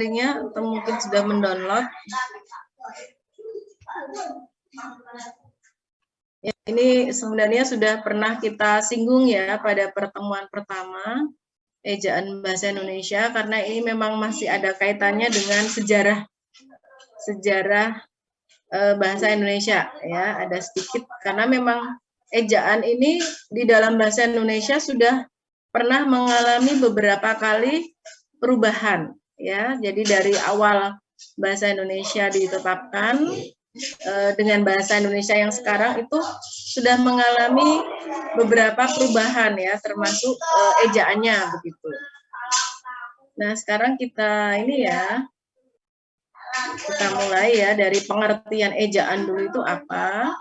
atau mungkin sudah mendownload. Ya, ini sebenarnya sudah pernah kita singgung ya pada pertemuan pertama ejaan bahasa Indonesia, karena ini memang masih ada kaitannya dengan sejarah bahasa Indonesia ya, ada sedikit karena memang ejaan ini di dalam bahasa Indonesia sudah pernah mengalami beberapa kali perubahan ya. Jadi dari awal bahasa Indonesia ditetapkan dengan bahasa Indonesia yang sekarang itu sudah mengalami beberapa perubahan ya, termasuk ejaannya begitu. Nah, sekarang kita kita mulai ya dari pengertian ejaan dulu itu apa.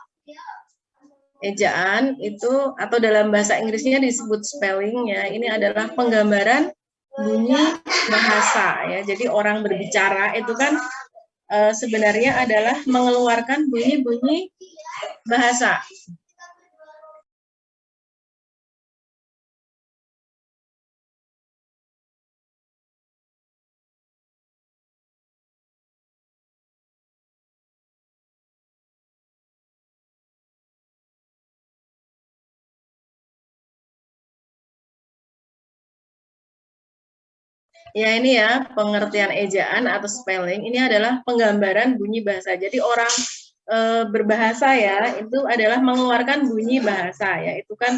Ejaan itu atau dalam bahasa Inggrisnya disebut spellingnya, ini adalah penggambaran bunyi bahasa ya. Jadi orang berbicara itu kan sebenarnya adalah mengeluarkan bunyi-bunyi bahasa. Ya, ini ya pengertian ejaan atau spelling, ini adalah penggambaran bunyi bahasa. Jadi orang berbahasa ya itu adalah mengeluarkan bunyi bahasa ya. Itu kan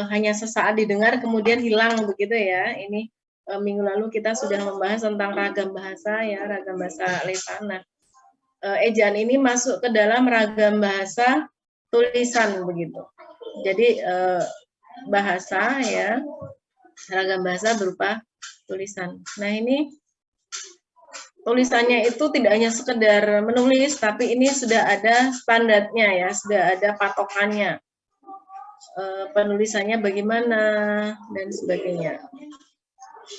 hanya sesaat didengar kemudian hilang begitu ya. Ini minggu lalu kita sudah membahas tentang ragam bahasa ya, ragam bahasa lisan. Nah, ejaan ini masuk ke dalam ragam bahasa tulisan begitu. Jadi bahasa ya, ragam bahasa berupa tulisan. Nah, ini tulisannya itu tidak hanya sekedar menulis, tapi ini sudah ada standarnya ya, sudah ada patokannya. Penulisannya bagaimana dan sebagainya.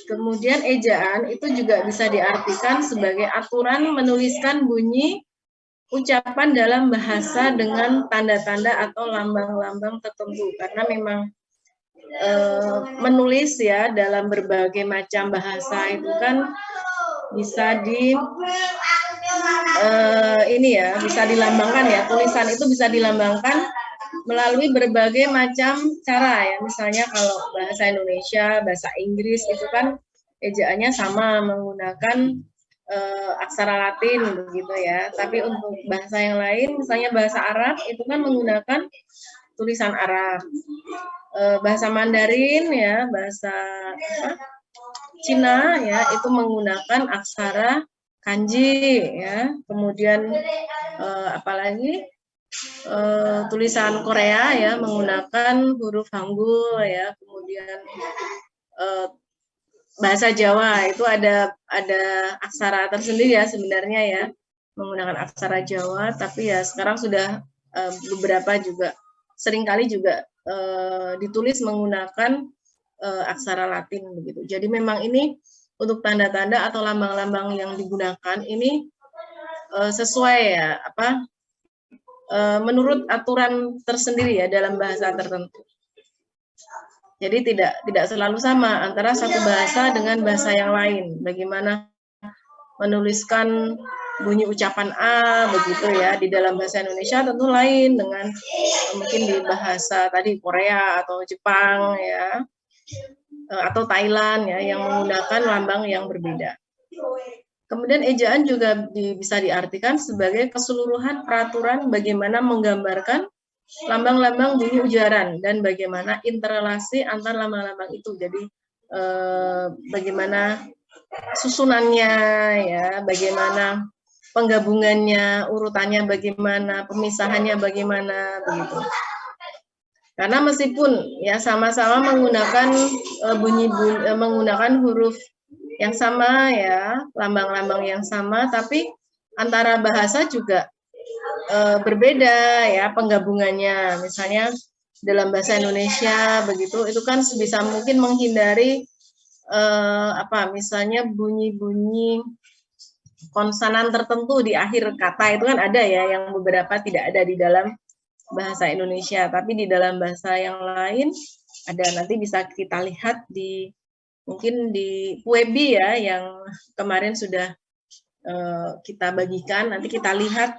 Kemudian ejaan itu juga bisa diartikan sebagai aturan menuliskan bunyi ucapan dalam bahasa dengan tanda-tanda atau lambang-lambang tertentu, karena memang menulis ya dalam berbagai macam bahasa itu kan bisa bisa dilambangkan ya, tulisan itu bisa dilambangkan melalui berbagai macam cara ya. Misalnya kalau bahasa Indonesia, bahasa Inggris itu kan ejaannya sama menggunakan aksara Latin begitu ya. Tapi untuk bahasa yang lain, misalnya bahasa Arab itu kan menggunakan tulisan Arab. Bahasa Mandarin ya, bahasa Cina ya itu menggunakan aksara kanji ya. Kemudian apalagi tulisan Korea ya menggunakan huruf Hangul ya. Kemudian bahasa Jawa itu ada aksara tersendiri ya sebenarnya ya, menggunakan aksara Jawa, tapi ya sekarang sudah beberapa juga seringkali juga ditulis menggunakan aksara Latin begitu. Jadi memang ini untuk tanda-tanda atau lambang-lambang yang digunakan ini sesuai ya menurut aturan tersendiri ya dalam bahasa tertentu. Jadi tidak selalu sama antara satu bahasa dengan bahasa yang lain. Bagaimana menuliskan bunyi ucapan A begitu ya di dalam bahasa Indonesia tentu lain dengan mungkin di bahasa tadi Korea atau Jepang ya atau Thailand ya yang menggunakan lambang yang berbeda. Kemudian ejaan juga bisa diartikan sebagai keseluruhan peraturan bagaimana menggambarkan lambang-lambang bunyi ujaran dan bagaimana interrelasi antar lambang-lambang itu. Jadi bagaimana susunannya ya, bagaimana penggabungannya, urutannya bagaimana, pemisahannya bagaimana begitu. Karena meskipun ya sama-sama menggunakan menggunakan huruf yang sama ya, lambang-lambang yang sama, tapi antara bahasa juga berbeda ya penggabungannya. Misalnya dalam bahasa Indonesia begitu, itu kan sebisa mungkin menghindari misalnya bunyi-bunyi konsonan tertentu di akhir kata itu kan ada ya, yang beberapa tidak ada di dalam bahasa Indonesia, tapi di dalam bahasa yang lain ada. Nanti bisa kita lihat di Mungkin di Puebi ya yang kemarin sudah kita bagikan, nanti kita lihat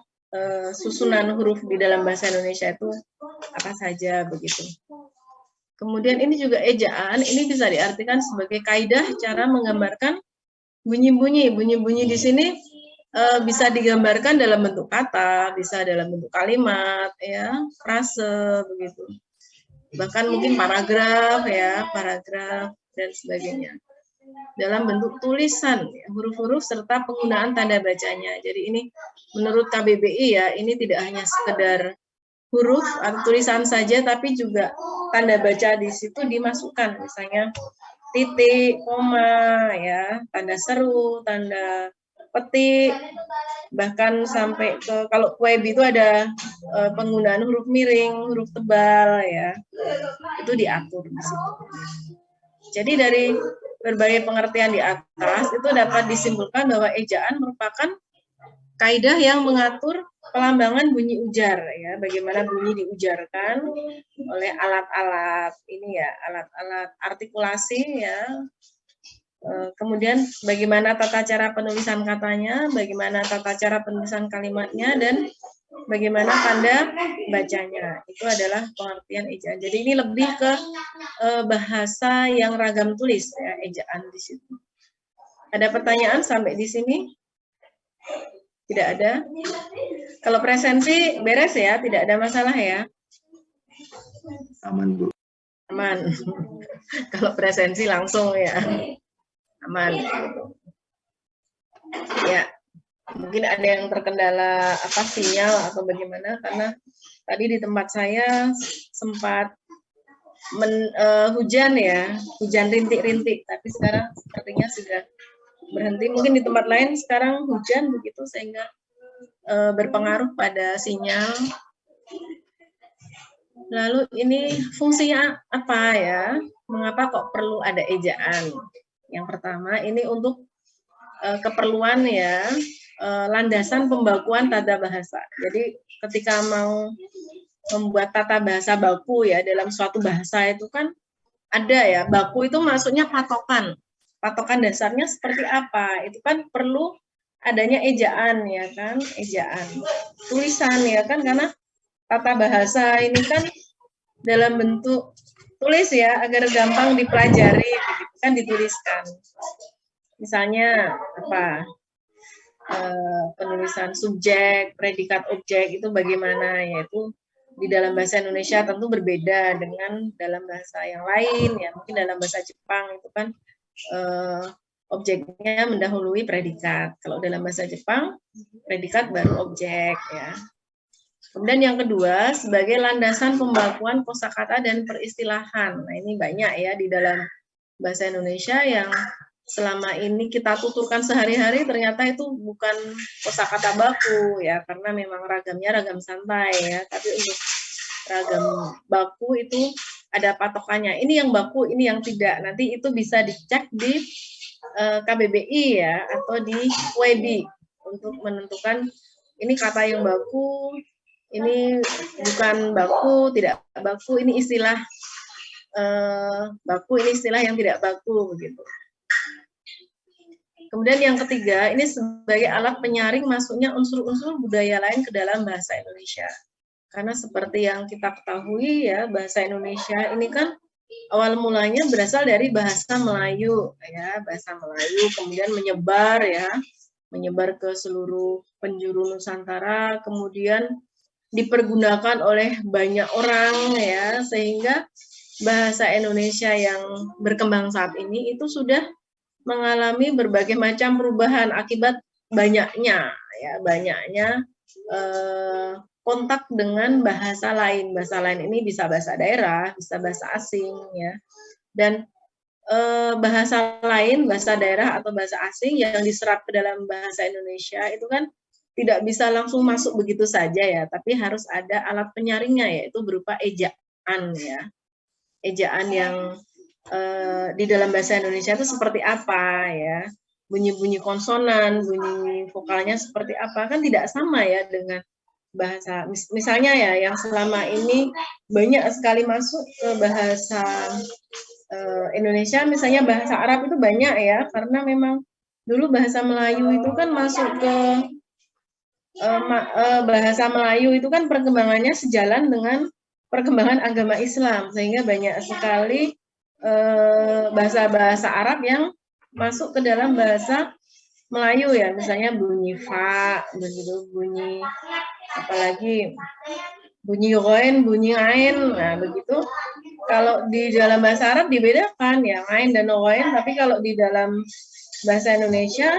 susunan huruf di dalam bahasa Indonesia itu apa saja begitu. Kemudian ini juga ejaan, ini bisa diartikan sebagai kaidah cara menggambarkan bunyi-bunyi. Bunyi-bunyi di sini bisa digambarkan dalam bentuk kata, bisa dalam bentuk kalimat, ya, frase begitu. Bahkan mungkin paragraf ya, paragraf dan sebagainya. Dalam bentuk tulisan, ya, huruf-huruf serta penggunaan tanda bacanya. Jadi ini menurut KBBI ya, ini tidak hanya sekedar huruf atau tulisan saja, tapi juga tanda baca di situ dimasukkan, misalnya titik, koma, ya, tanda seru, tanda petik, bahkan sampai ke kalau Puebi itu ada penggunaan huruf miring, huruf tebal, ya, itu diatur di situ. Jadi dari berbagai pengertian di atas itu dapat disimpulkan bahwa ejaan merupakan kaidah yang mengatur pelambangan bunyi ujar, ya, bagaimana bunyi diujarkan oleh alat-alat ini ya, alat-alat artikulasi ya. Kemudian bagaimana tata cara penulisan katanya, bagaimana tata cara penulisan kalimatnya, dan bagaimana tanda bacanya. Itu adalah pengertian ejaan. Jadi ini lebih ke bahasa yang ragam tulis ya, ejaan di situ. Ada pertanyaan sampai di sini? Tidak ada. Kalau presensi beres ya, tidak ada masalah ya. Aman, Bu. Aman. Kalau presensi langsung ya. Aman. Ya. Mungkin ada yang terkendala apa sinyal atau bagaimana, karena tadi di tempat saya sempat hujan ya, hujan rintik-rintik, tapi sekarang sepertinya sudah berhenti. Mungkin di tempat lain sekarang hujan begitu sehingga berpengaruh pada sinyal. Lalu ini fungsinya apa ya? Mengapa kok perlu ada ejaan? Yang pertama ini untuk keperluan ya, landasan pembakuan tata bahasa. Jadi ketika mau membuat tata bahasa baku ya dalam suatu bahasa itu kan ada ya, baku itu maksudnya patokan. Patokan dasarnya seperti apa? Itu kan perlu adanya ejaan ya kan, ejaan. Tulisan ya kan, karena tata bahasa ini kan dalam bentuk tulis ya, agar gampang dipelajari begitu kan, dituliskan. Misalnya apa? Penulisan subjek, predikat, objek itu bagaimana, yaitu di dalam bahasa Indonesia tentu berbeda dengan dalam bahasa yang lain ya. Mungkin dalam bahasa Jepang itu kan objeknya mendahului predikat. Kalau dalam bahasa Jepang predikat baru objek ya. Kemudian yang kedua sebagai landasan pembakuan kosakata dan peristilahan. Nah, ini banyak ya di dalam bahasa Indonesia yang selama ini kita tuturkan sehari-hari ternyata itu bukan kosakata baku ya, karena memang ragamnya ragam santai ya, tapi untuk ragam baku itu ada patokannya, ini yang baku, ini yang tidak. Nanti itu bisa dicek di KBBI ya atau di Puebi untuk menentukan ini kata yang baku, ini bukan baku, tidak baku, ini istilah baku, ini istilah yang tidak baku begitu. Kemudian yang ketiga, ini sebagai alat penyaring masuknya unsur-unsur budaya lain ke dalam bahasa Indonesia. Karena seperti yang kita ketahui ya, bahasa Indonesia ini kan awal mulanya berasal dari bahasa Melayu ya, bahasa Melayu kemudian menyebar ya, menyebar ke seluruh penjuru Nusantara, kemudian dipergunakan oleh banyak orang ya, sehingga bahasa Indonesia yang berkembang saat ini itu sudah mengalami berbagai macam perubahan akibat banyaknya kontak dengan bahasa lain. Bahasa lain ini bisa bahasa daerah, bisa bahasa asing ya. Dan bahasa lain, bahasa daerah atau bahasa asing yang diserap ke dalam bahasa Indonesia itu kan tidak bisa langsung masuk begitu saja ya, tapi harus ada alat penyaringnya, yaitu berupa ejaan ya. Ejaan yang di dalam bahasa Indonesia itu seperti apa ya, bunyi-bunyi konsonan, bunyi vokalnya seperti apa, kan tidak sama ya dengan bahasa misalnya ya yang selama ini banyak sekali masuk ke bahasa Indonesia misalnya bahasa Arab itu banyak ya, karena memang dulu bahasa Melayu itu kan masuk ke bahasa Melayu itu kan perkembangannya sejalan dengan perkembangan agama Islam, sehingga banyak sekali bahasa-bahasa Arab yang masuk ke dalam bahasa Melayu ya, misalnya bunyi fa, begitu, bunyi apalagi bunyi ghain, bunyi ain, nah begitu. Kalau di dalam bahasa Arab dibedakan ya ain dan ghain, tapi kalau di dalam bahasa Indonesia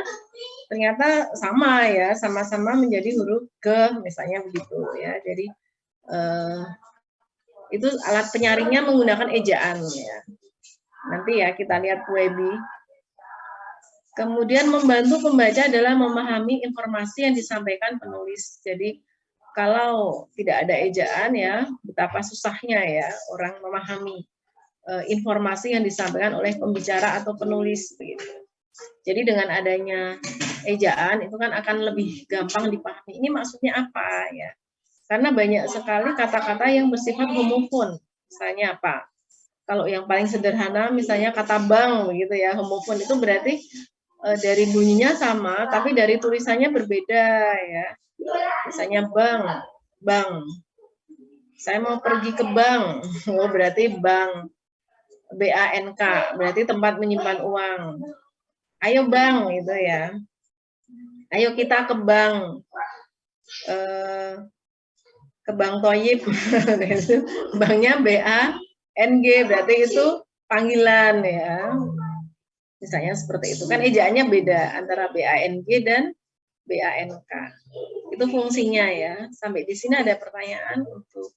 ternyata sama ya, sama-sama menjadi huruf ge, misalnya begitu ya. Jadi itu alat penyaringnya menggunakan ejaan ya. Nanti ya kita lihat Webi. Kemudian membantu pembaca dalam memahami informasi yang disampaikan penulis. Jadi kalau tidak ada ejaan ya, betapa susahnya ya orang memahami informasi yang disampaikan oleh pembicara atau penulis begitu. Jadi dengan adanya ejaan itu kan akan lebih gampang dipahami. Ini maksudnya apa ya? Karena banyak sekali kata-kata yang bersifat homofon. Misalnya apa? Kalau yang paling sederhana misalnya kata bang begitu ya, homofon itu berarti dari bunyinya sama tapi dari tulisannya berbeda ya. Misalnya bang. Saya mau pergi ke bank. Oh, berarti bank. BANK, berarti tempat menyimpan uang. Ayo bang gitu ya. Ayo kita ke bank. Ke Bank Thoyib. Banknya BANG, berarti itu panggilan ya. Misalnya seperti itu. Kan ejaannya beda antara BANG dan BANK. Itu fungsinya ya. Sampai di sini ada pertanyaan untuk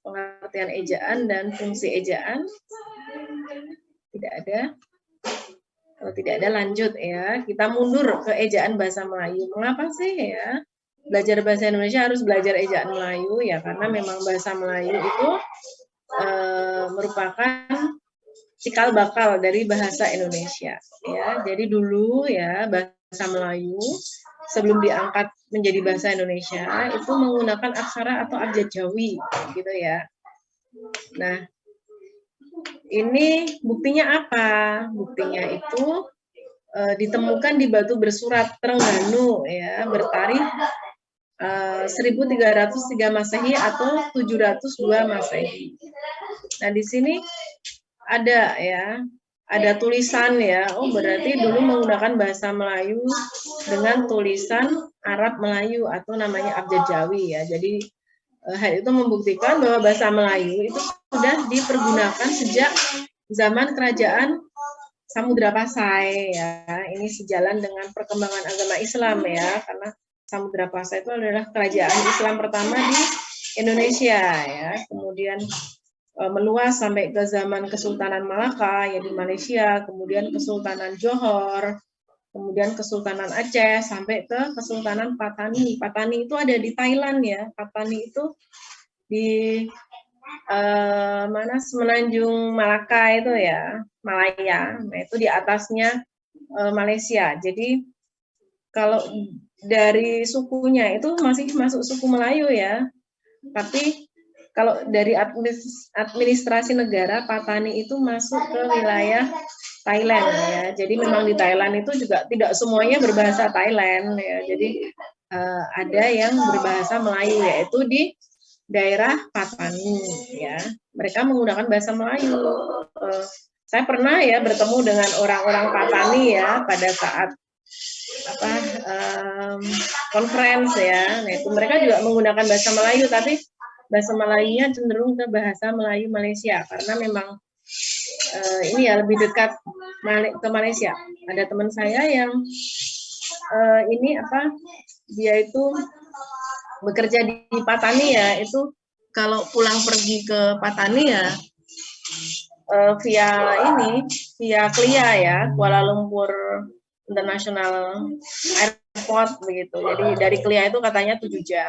pengertian ejaan dan fungsi ejaan. Tidak ada. Kalau tidak ada lanjut ya. Kita mundur ke ejaan bahasa Melayu. Mengapa sih ya? Belajar bahasa Indonesia harus belajar ejaan Melayu ya, karena memang bahasa Melayu itu merupakan cikal bakal dari bahasa Indonesia ya. Jadi dulu ya bahasa Melayu sebelum diangkat menjadi bahasa Indonesia itu menggunakan aksara atau abjad Jawi gitu ya. Nah, ini buktinya apa? Buktinya itu ditemukan di batu bersurat Trengganu ya, bertarikh 1303 Masehi atau 702 Masehi. Nah, di sini ada ya, ada tulisan ya. Oh, berarti dulu menggunakan bahasa Melayu dengan tulisan Arab Melayu atau namanya abjad Jawi ya. Jadi hal itu membuktikan bahwa bahasa Melayu itu sudah dipergunakan sejak zaman kerajaan Samudra Pasai ya. Ini sejalan dengan perkembangan agama Islam ya, karena Samudra Pasai itu adalah kerajaan Islam pertama di Indonesia ya. Kemudian meluas sampai ke zaman Kesultanan Malaka ya di Malaysia, kemudian Kesultanan Johor, kemudian Kesultanan Aceh sampai ke Kesultanan Patani. Patani itu ada di Thailand ya. Patani itu di mana Semenanjung Malaka itu ya, Malaya. Nah, itu di atasnya Malaysia. Jadi kalau dari sukunya itu masih masuk suku Melayu ya. Tapi kalau dari administrasi negara, Patani itu masuk ke wilayah Thailand ya. Jadi memang di Thailand itu juga tidak semuanya berbahasa Thailand ya. Jadi ada yang berbahasa Melayu yaitu di daerah Patani ya. Mereka menggunakan bahasa Melayu. Saya pernah ya bertemu dengan orang-orang Patani ya pada saat conference ya. Nah, itu mereka juga menggunakan bahasa Melayu, tapi bahasa Melayunya cenderung ke bahasa Melayu Malaysia karena memang ini ya lebih dekat ke Malaysia. Ada teman saya yang ini dia itu bekerja di Patani ya, itu kalau pulang pergi ke Patani ya via KLIA ya, Kuala Lumpur International Airport begitu. Jadi dari KLIA itu katanya 7 jam.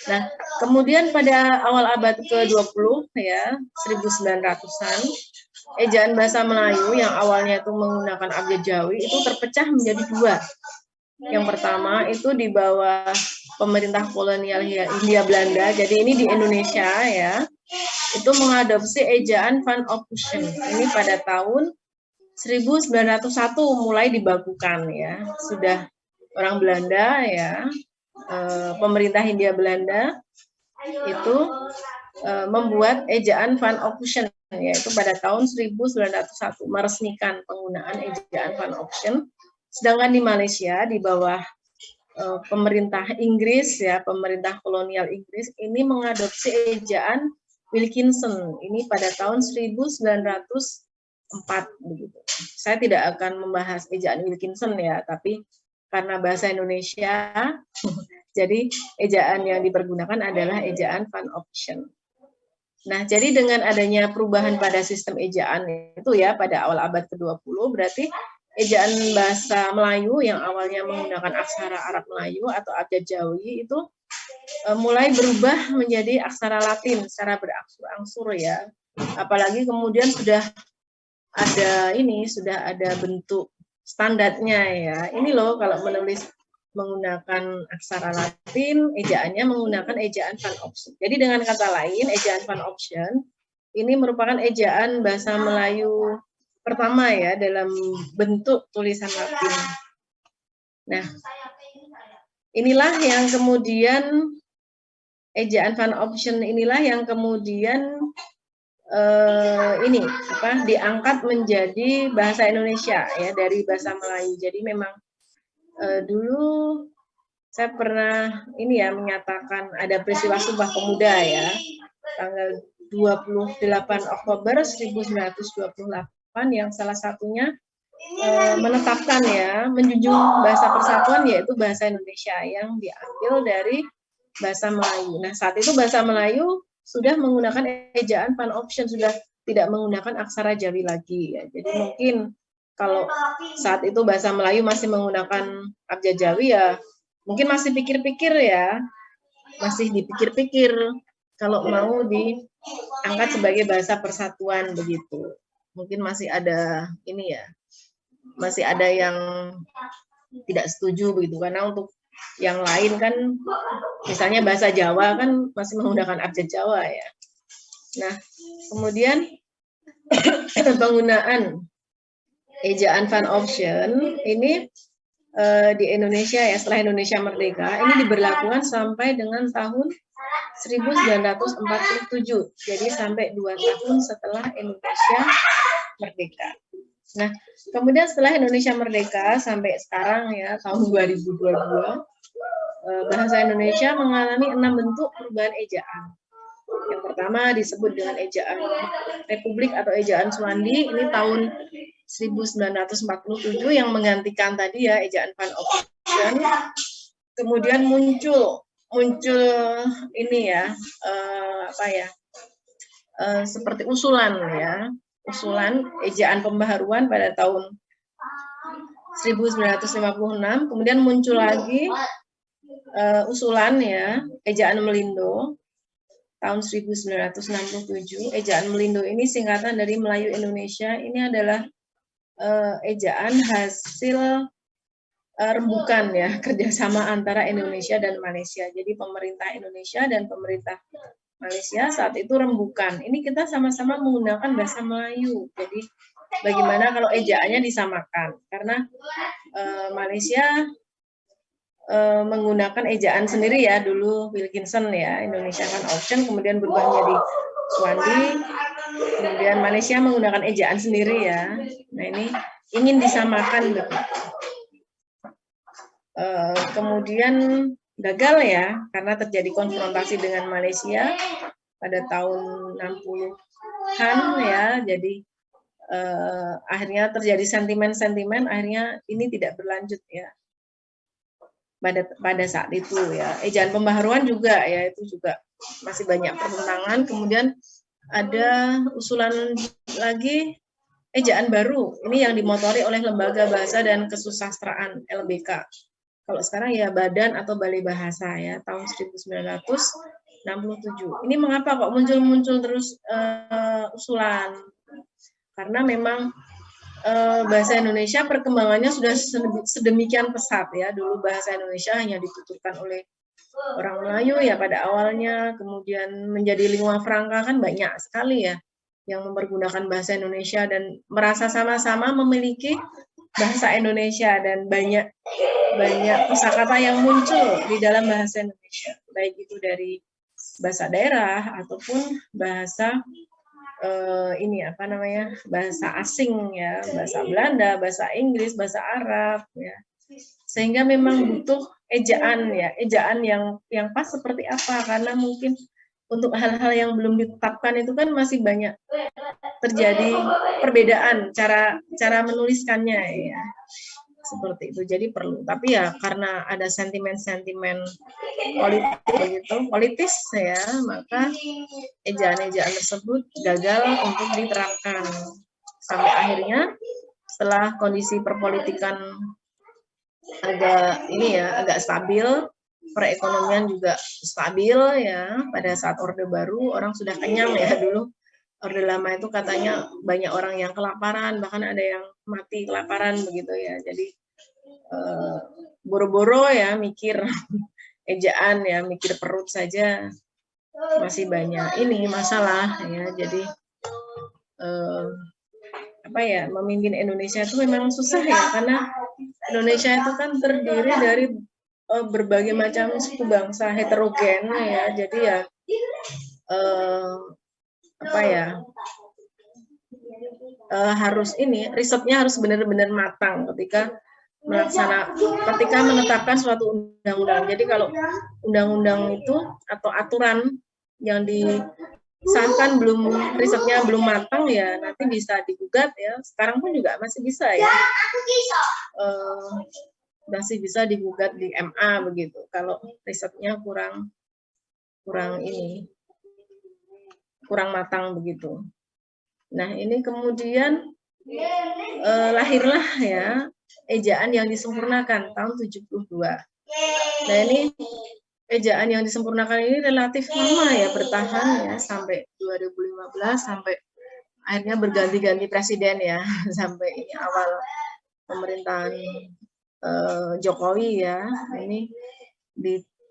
Nah, kemudian pada awal abad ke-20 ya, 1900-an, ejaan bahasa Melayu yang awalnya itu menggunakan abjad Jawi itu terpecah menjadi 2. Yang pertama itu di bawah pemerintah kolonial Hindia Belanda. Jadi ini di Indonesia ya. itu mengadopsi ejaan Van Ophusen. Ini pada tahun 1901 mulai dibakukan ya. Sudah orang Belanda ya, pemerintah Hindia Belanda itu membuat ejaan Van Ophusen, yaitu pada tahun 1901 meresmikan penggunaan ejaan Van Ophusen. Sedangkan di Malaysia di bawah pemerintah Inggris ya, pemerintah kolonial Inggris ini mengadopsi ejaan Wilkinson ini pada tahun 1904 begitu. Saya tidak akan membahas ejaan Wilkinson ya, tapi karena bahasa Indonesia jadi ejaan yang dipergunakan adalah ejaan Van Ophusen. Nah, jadi dengan adanya perubahan pada sistem ejaan itu ya pada awal abad ke-20 berarti ejaan bahasa Melayu yang awalnya menggunakan aksara Arab Melayu atau abjad Jawi itu mulai berubah menjadi aksara Latin secara berangsur-angsur ya. Apalagi kemudian sudah ada bentuk standarnya ya. Ini loh kalau menulis menggunakan aksara Latin, ejaannya menggunakan ejaan Van Ophusen. Jadi dengan kata lain, ejaan Van Ophusen ini merupakan ejaan bahasa Melayu pertama ya dalam bentuk tulisan Latin. Nah, inilah yang kemudian ejaan Van Ophusen inilah yang kemudian diangkat menjadi bahasa Indonesia ya dari bahasa Melayu. Jadi memang dulu saya pernah menyatakan ada peristiwa Sumpah Pemuda ya tanggal 28 Oktober 1928 yang salah satunya menetapkan ya menjunjung bahasa persatuan yaitu bahasa Indonesia yang diambil dari bahasa Melayu. Nah, saat itu bahasa Melayu sudah menggunakan ejaan Van Ophusen, sudah tidak menggunakan aksara Jawi lagi ya. Jadi mungkin kalau saat itu bahasa Melayu masih menggunakan abjad Jawi ya, mungkin masih pikir-pikir ya, masih dipikir-pikir kalau mau diangkat sebagai bahasa persatuan begitu. Mungkin masih ada masih ada yang tidak setuju begitu karena untuk yang lain kan misalnya bahasa Jawa kan masih menggunakan abjad Jawa ya. Nah, kemudian penggunaan ejaan Van Ophusen ini di Indonesia ya setelah Indonesia merdeka ini diberlakukan sampai dengan tahun 1947. Jadi sampai 2 tahun setelah Indonesia merdeka. Nah, kemudian setelah Indonesia merdeka sampai sekarang ya tahun 2022 bahasa Indonesia mengalami 6 bentuk perubahan ejaan. Yang pertama disebut dengan ejaan Republik atau ejaan Suwandi, ini tahun 1947 yang menggantikan tadi ya ejaan Van Ophusen. Kemudian muncul ini ya seperti usulan ejaan pembaharuan pada tahun 1956. Kemudian muncul lagi usulan ya ejaan Melindo tahun 1967. Ejaan Melindo ini singkatan dari Melayu Indonesia. Ini adalah ejaan hasil rembukan ya kerjasama antara Indonesia dan Malaysia. Jadi pemerintah Indonesia dan pemerintah Malaysia saat itu rembukan. Ini kita sama-sama menggunakan bahasa Melayu. Jadi bagaimana kalau ejaannya disamakan? Karena Malaysia menggunakan ejaan sendiri ya dulu Wilkinson ya, Indonesia Van Ophusen, kemudian berubah menjadi Suwandi, kemudian Malaysia menggunakan ejaan sendiri ya. Nah ini ingin disamakan gitu. Kemudian gagal ya karena terjadi konfrontasi dengan Malaysia pada tahun 60-an ya. Jadi akhirnya terjadi sentimen-sentimen, akhirnya ini tidak berlanjut ya. Pada saat itu ya. Ejaan pembaharuan juga ya, itu juga masih banyak pertentangan. Kemudian ada usulan lagi ejaan baru. Ini yang dimotori oleh Lembaga Bahasa dan Kesusastraan LBK. Kalau sekarang ya Badan atau Balai Bahasa ya tahun 1967. Ini mengapa kok muncul terus usulan? Karena memang bahasa Indonesia perkembangannya sudah sedemikian pesat ya. Dulu bahasa Indonesia hanya dituturkan oleh orang Melayu ya pada awalnya, kemudian menjadi lingua franca kan banyak sekali ya yang mempergunakan bahasa Indonesia dan merasa sama-sama memiliki bahasa Indonesia, dan banyak kosakata yang muncul di dalam bahasa Indonesia, baik itu dari bahasa daerah ataupun bahasa bahasa asing ya, bahasa Belanda, bahasa Inggris, bahasa Arab ya. Sehingga memang butuh ejaan ya, ejaan yang pas seperti apa, karena mungkin untuk hal-hal yang belum ditetapkan itu kan masih banyak terjadi perbedaan cara menuliskannya ya, seperti itu. Jadi perlu, tapi ya karena ada sentimen-sentimen politis ya, maka ejaan-ejaan tersebut gagal untuk diterapkan sampai akhirnya setelah kondisi perpolitikan agak stabil, perekonomian juga stabil ya. Pada saat Orde Baru orang sudah kenyang ya, dulu Orde Lama itu katanya banyak orang yang kelaparan, bahkan ada yang mati kelaparan begitu ya. Jadi boro-boro ya mikir ejaan ya, mikir perut saja masih banyak ini masalah ya. Jadi memimpin Indonesia itu memang susah ya, karena Indonesia itu kan terdiri dari berbagai macam suku bangsa heterogen ya. Jadi ya harus risetnya harus benar-benar matang ketika menetapkan suatu undang-undang. Jadi kalau undang-undang itu atau aturan yang disahkan risetnya belum matang ya, nanti bisa digugat ya. Sekarang pun juga masih bisa ya. Masih bisa digugat di MA begitu kalau risetnya kurang matang begitu. Nah, ini kemudian lahirlah ya ejaan yang disempurnakan tahun 72. Nah, ini ejaan yang disempurnakan ini relatif lama ya, bertahan ya sampai 2015, sampai akhirnya berganti-ganti presiden ya, sampai ini awal pemerintahan Jokowi ya. Ini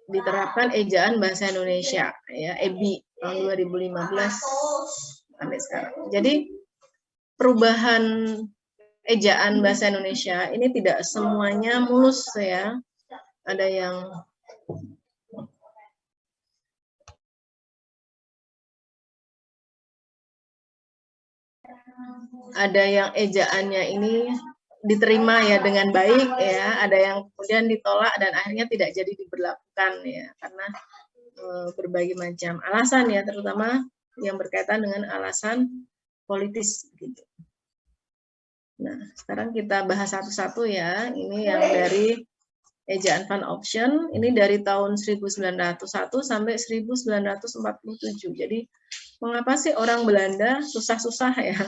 diterapkan ejaan bahasa Indonesia ya, EBI tahun 2015 sampai sekarang. Jadi perubahan ejaan bahasa Indonesia ini tidak semuanya mulus ya. Ada yang ejaannya ini diterima ya dengan baik ya, ada yang kemudian ditolak dan akhirnya tidak jadi diberlakukan ya, karena berbagai macam alasan ya, terutama yang berkaitan dengan alasan politis gitu. Nah, sekarang kita bahas satu-satu ya. Ini yang dari ejaan Van Option, ini dari tahun 1901 sampai 1947. Jadi, mengapa sih orang Belanda susah-susah ya,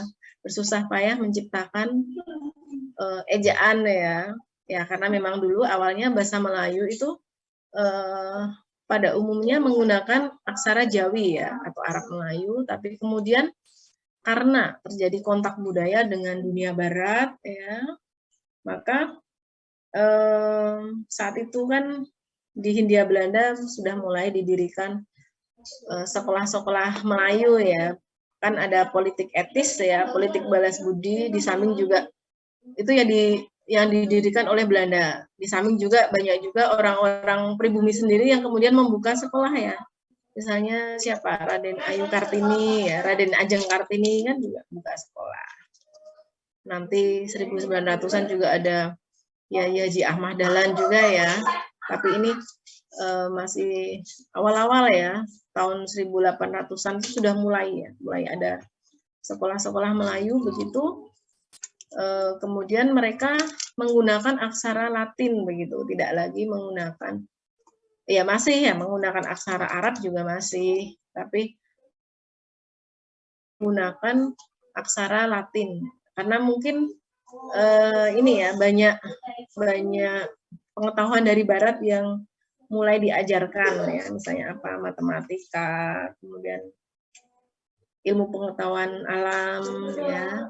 bersusah payah menciptakan ejaan ya? Ya, karena memang dulu awalnya bahasa Melayu itu pada umumnya menggunakan aksara Jawi ya, atau Arab Melayu, tapi kemudian karena terjadi kontak budaya dengan dunia Barat ya, maka saat itu kan di Hindia Belanda sudah mulai didirikan sekolah-sekolah Melayu ya, kan ada politik etis ya, politik balas budi, di samping juga itu yang didirikan oleh Belanda. Di samping juga banyak juga orang-orang pribumi sendiri yang kemudian membuka sekolah ya. Misalnya siapa? Raden Ayu Kartini ya, Raden Ajeng Kartini kan juga buka sekolah. Nanti 1900-an juga ada ya Haji Ahmad Dahlan juga ya. Tapi ini masih awal-awal ya, tahun 1800-an sudah mulai ada sekolah-sekolah Melayu begitu. Kemudian mereka menggunakan aksara Latin begitu, tidak lagi menggunakan, ya masih ya menggunakan aksara Arab juga masih, tapi menggunakan aksara Latin karena mungkin ini ya banyak pengetahuan dari Barat yang mulai diajarkan ya, misalnya apa, matematika, kemudian ilmu pengetahuan alam ya,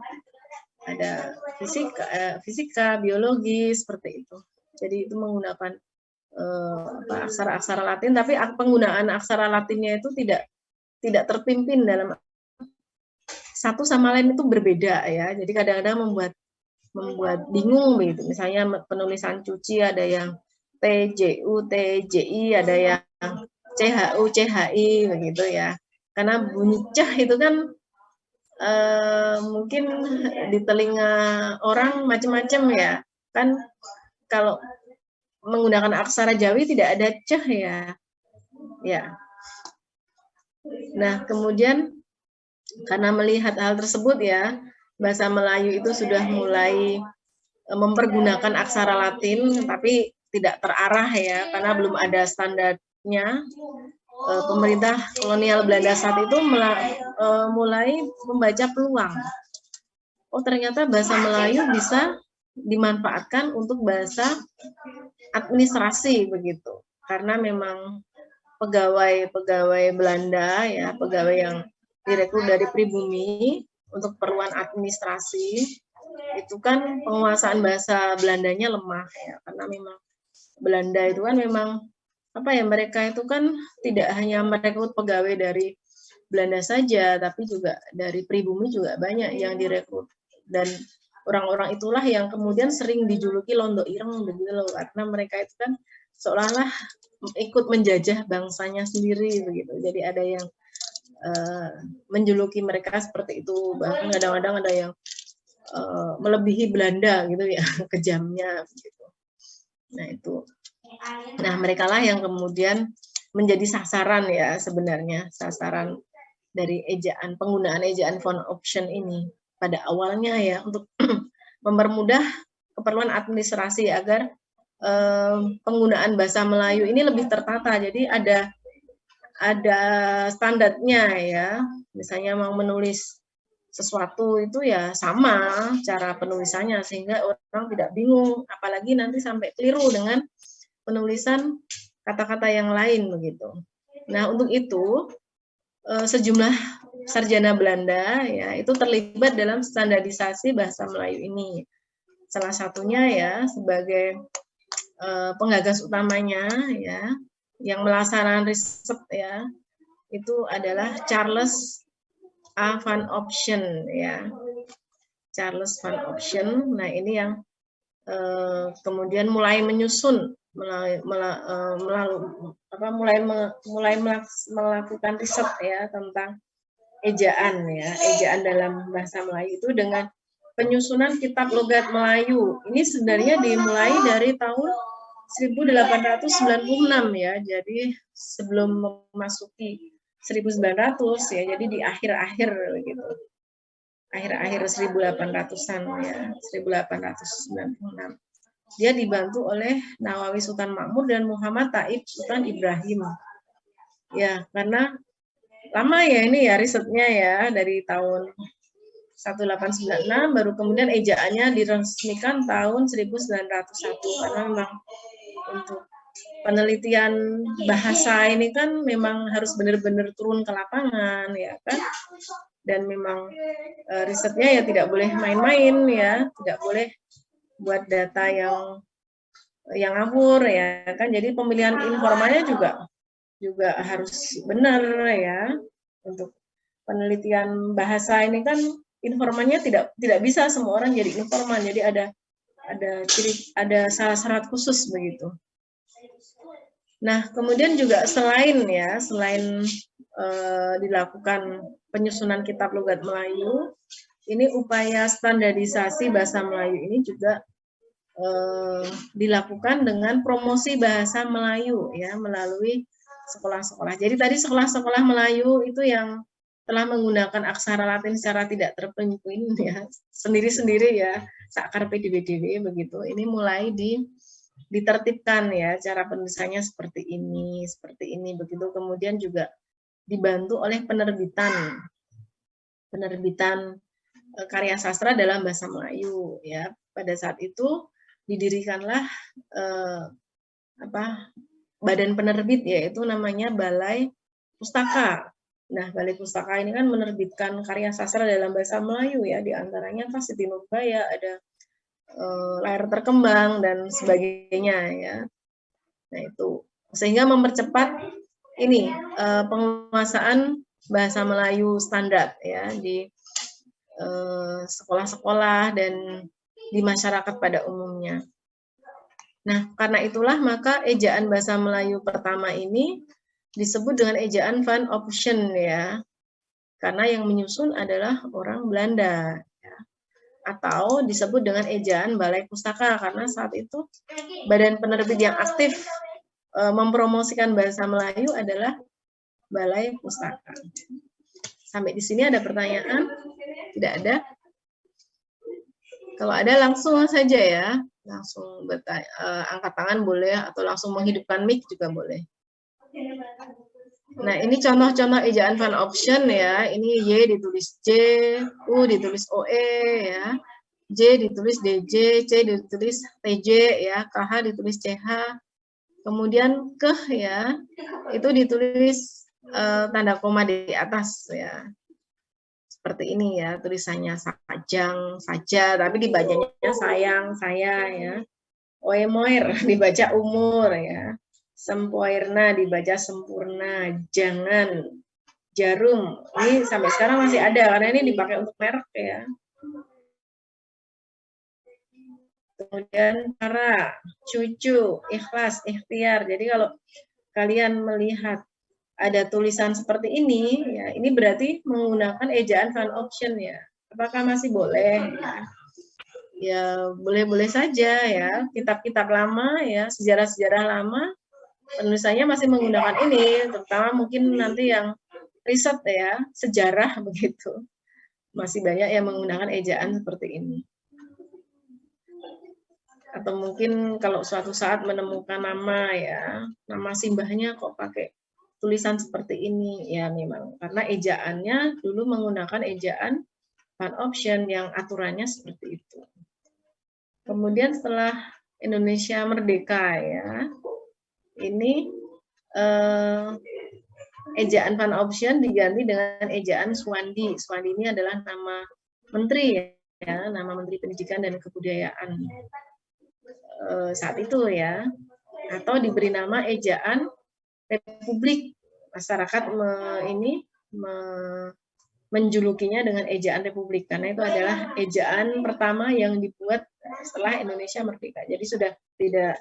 ada fisika, biologi seperti itu. Jadi itu menggunakan aksara-aksara Latin, tapi penggunaan aksara Latinnya itu tidak terpimpin dalam satu sama lain itu berbeda ya. Jadi kadang-kadang membuat bingung begitu. Misalnya penulisan cuci ada yang TJU, TJI, ada yang CHU, CHI begitu ya. Karena bunyi cah itu kan mungkin di telinga orang macam-macam ya. Kan kalau menggunakan aksara Jawi tidak ada ceh ya. Ya. Nah, kemudian karena melihat hal tersebut ya, bahasa Melayu itu sudah mulai mempergunakan aksara Latin, tapi tidak terarah ya, karena belum ada standarnya. Pemerintah kolonial Belanda saat itu mulai membaca peluang. Oh, ternyata bahasa Melayu bisa dimanfaatkan untuk bahasa administrasi begitu. Karena memang pegawai Belanda ya, pegawai yang direkrut dari pribumi untuk keperluan administrasi, itu kan penguasaan bahasa Belandanya lemah ya, karena memang Belanda itu kan memang mereka itu kan tidak hanya merekrut pegawai dari Belanda saja, tapi juga dari pribumi juga banyak yang direkrut, dan orang-orang itulah yang kemudian sering dijuluki Londo Ireng begitu loh, karena mereka itu kan seolah-olah ikut menjajah bangsanya sendiri begitu. Jadi ada yang menjuluki mereka seperti itu, bahkan kadang-kadang ada yang melebihi Belanda gitu ya, kejamnya begitu. Nah itu, mereka lah yang kemudian menjadi sasaran ya, sebenarnya sasaran dari penggunaan ejaan font option ini pada awalnya ya, untuk mempermudah keperluan administrasi agar penggunaan bahasa Melayu ini lebih tertata. Jadi ada standarnya ya. Misalnya mau menulis sesuatu itu ya sama cara penulisannya, sehingga orang tidak bingung, apalagi nanti sampai keliru dengan penulisan kata-kata yang lain begitu. Nah, untuk itu sejumlah sarjana Belanda ya itu terlibat dalam standarisasi bahasa Melayu ini. Salah satunya ya sebagai penggagas utamanya ya, yang melaksanakan riset ya, itu adalah Charles A. Van Option ya. Charles Van Option. Nah, ini yang kemudian mulai menyusun mulai melakukan riset ya tentang ejaan dalam bahasa Melayu itu dengan penyusunan kitab logat Melayu. Ini sebenarnya dimulai dari tahun 1896 ya, jadi sebelum memasuki 1900 ya, jadi di akhir-akhir gitu. Akhir-akhir 1800-an ya, 1896. Dia dibantu oleh Nawawi Sultan Makmur dan Muhammad Taib Sultan Ibrahim. Ya, karena lama ya ini ya risetnya ya, dari tahun 1896 baru kemudian ejaannya diresmikan tahun 1901, karena memang untuk penelitian bahasa ini kan memang harus benar-benar turun ke lapangan ya kan, dan memang risetnya ya tidak boleh main-main ya, tidak boleh buat data yang ngawur ya kan. Jadi pemilihan informannya juga harus benar ya. Untuk penelitian bahasa ini kan informannya tidak bisa semua orang jadi informan, jadi ada syarat khusus begitu. Nah, kemudian juga selain dilakukan penyusunan kitab logat Melayu, ini upaya standarisasi bahasa Melayu ini juga dilakukan dengan promosi bahasa Melayu ya, melalui sekolah-sekolah. Jadi tadi sekolah-sekolah Melayu itu yang telah menggunakan aksara Latin secara tidak terpimpin ya, sendiri-sendiri ya, sakar PDBDW begitu. Ini mulai ditertibkan ya, cara penulisannya seperti ini begitu. Kemudian juga dibantu oleh penerbitan karya sastra dalam bahasa Melayu ya. Pada saat itu didirikanlah badan penerbit, yaitu namanya Balai Pustaka. Nah, Balai Pustaka ini kan menerbitkan karya sastra dalam bahasa Melayu ya, diantaranya Siti Nurbaya, ada Layar Terkembang dan sebagainya ya. Nah, itu sehingga mempercepat ini penguasaan bahasa Melayu standar ya di sekolah-sekolah dan di masyarakat pada umumnya. Nah, karena itulah maka ejaan bahasa Melayu pertama ini disebut dengan ejaan Van Option ya. Karena yang menyusun adalah orang Belanda ya. Atau disebut dengan ejaan Balai Pustaka karena saat itu badan penerbit yang aktif mempromosikan bahasa Melayu adalah Balai Pustaka. Sampai di sini ada pertanyaan? Tidak ada? Kalau ada langsung saja ya, langsung angkat tangan boleh atau langsung menghidupkan mic juga boleh. Nah, ini contoh-contoh ejaan Van Option ya. Ini Y ditulis J, U ditulis OE ya. J ditulis DJ, C ditulis TJ ya, KH ditulis CH. Kemudian keh ya, itu ditulis tanda koma di atas ya. Seperti ini ya, tulisannya sajang, saja, tapi dibacanya sayang, saya ya. Oemoir dibaca umur ya. Sempoirna dibaca sempurna, jangan, jarum. Ini sampai sekarang masih ada karena ini dipakai untuk merek ya. Kemudian cara, cucu, ikhlas, ikhtiar. Jadi kalau kalian melihat ada tulisan seperti ini, ya ini berarti menggunakan ejaan Van Option ya. Apakah masih boleh? Ya boleh-boleh saja ya. Kitab-kitab lama ya, sejarah-sejarah lama penulisannya masih menggunakan ini, terutama mungkin nanti yang riset ya, sejarah begitu. Masih banyak yang menggunakan ejaan seperti ini. Atau mungkin kalau suatu saat menemukan nama ya, nama simbahnya kok pakai tulisan seperti ini, ya memang karena ejaannya dulu menggunakan ejaan Van Option yang aturannya seperti itu. Kemudian setelah Indonesia merdeka ya, ini ejaan Van Option diganti dengan ejaan Suwandi. Suwandi ini adalah nama menteri ya, nama Menteri Pendidikan dan Kebudayaan saat itu ya, atau diberi nama ejaan Republik. Masyarakat menjulukinya dengan ejaan Republik karena itu adalah ejaan pertama yang dibuat setelah Indonesia merdeka. Jadi sudah tidak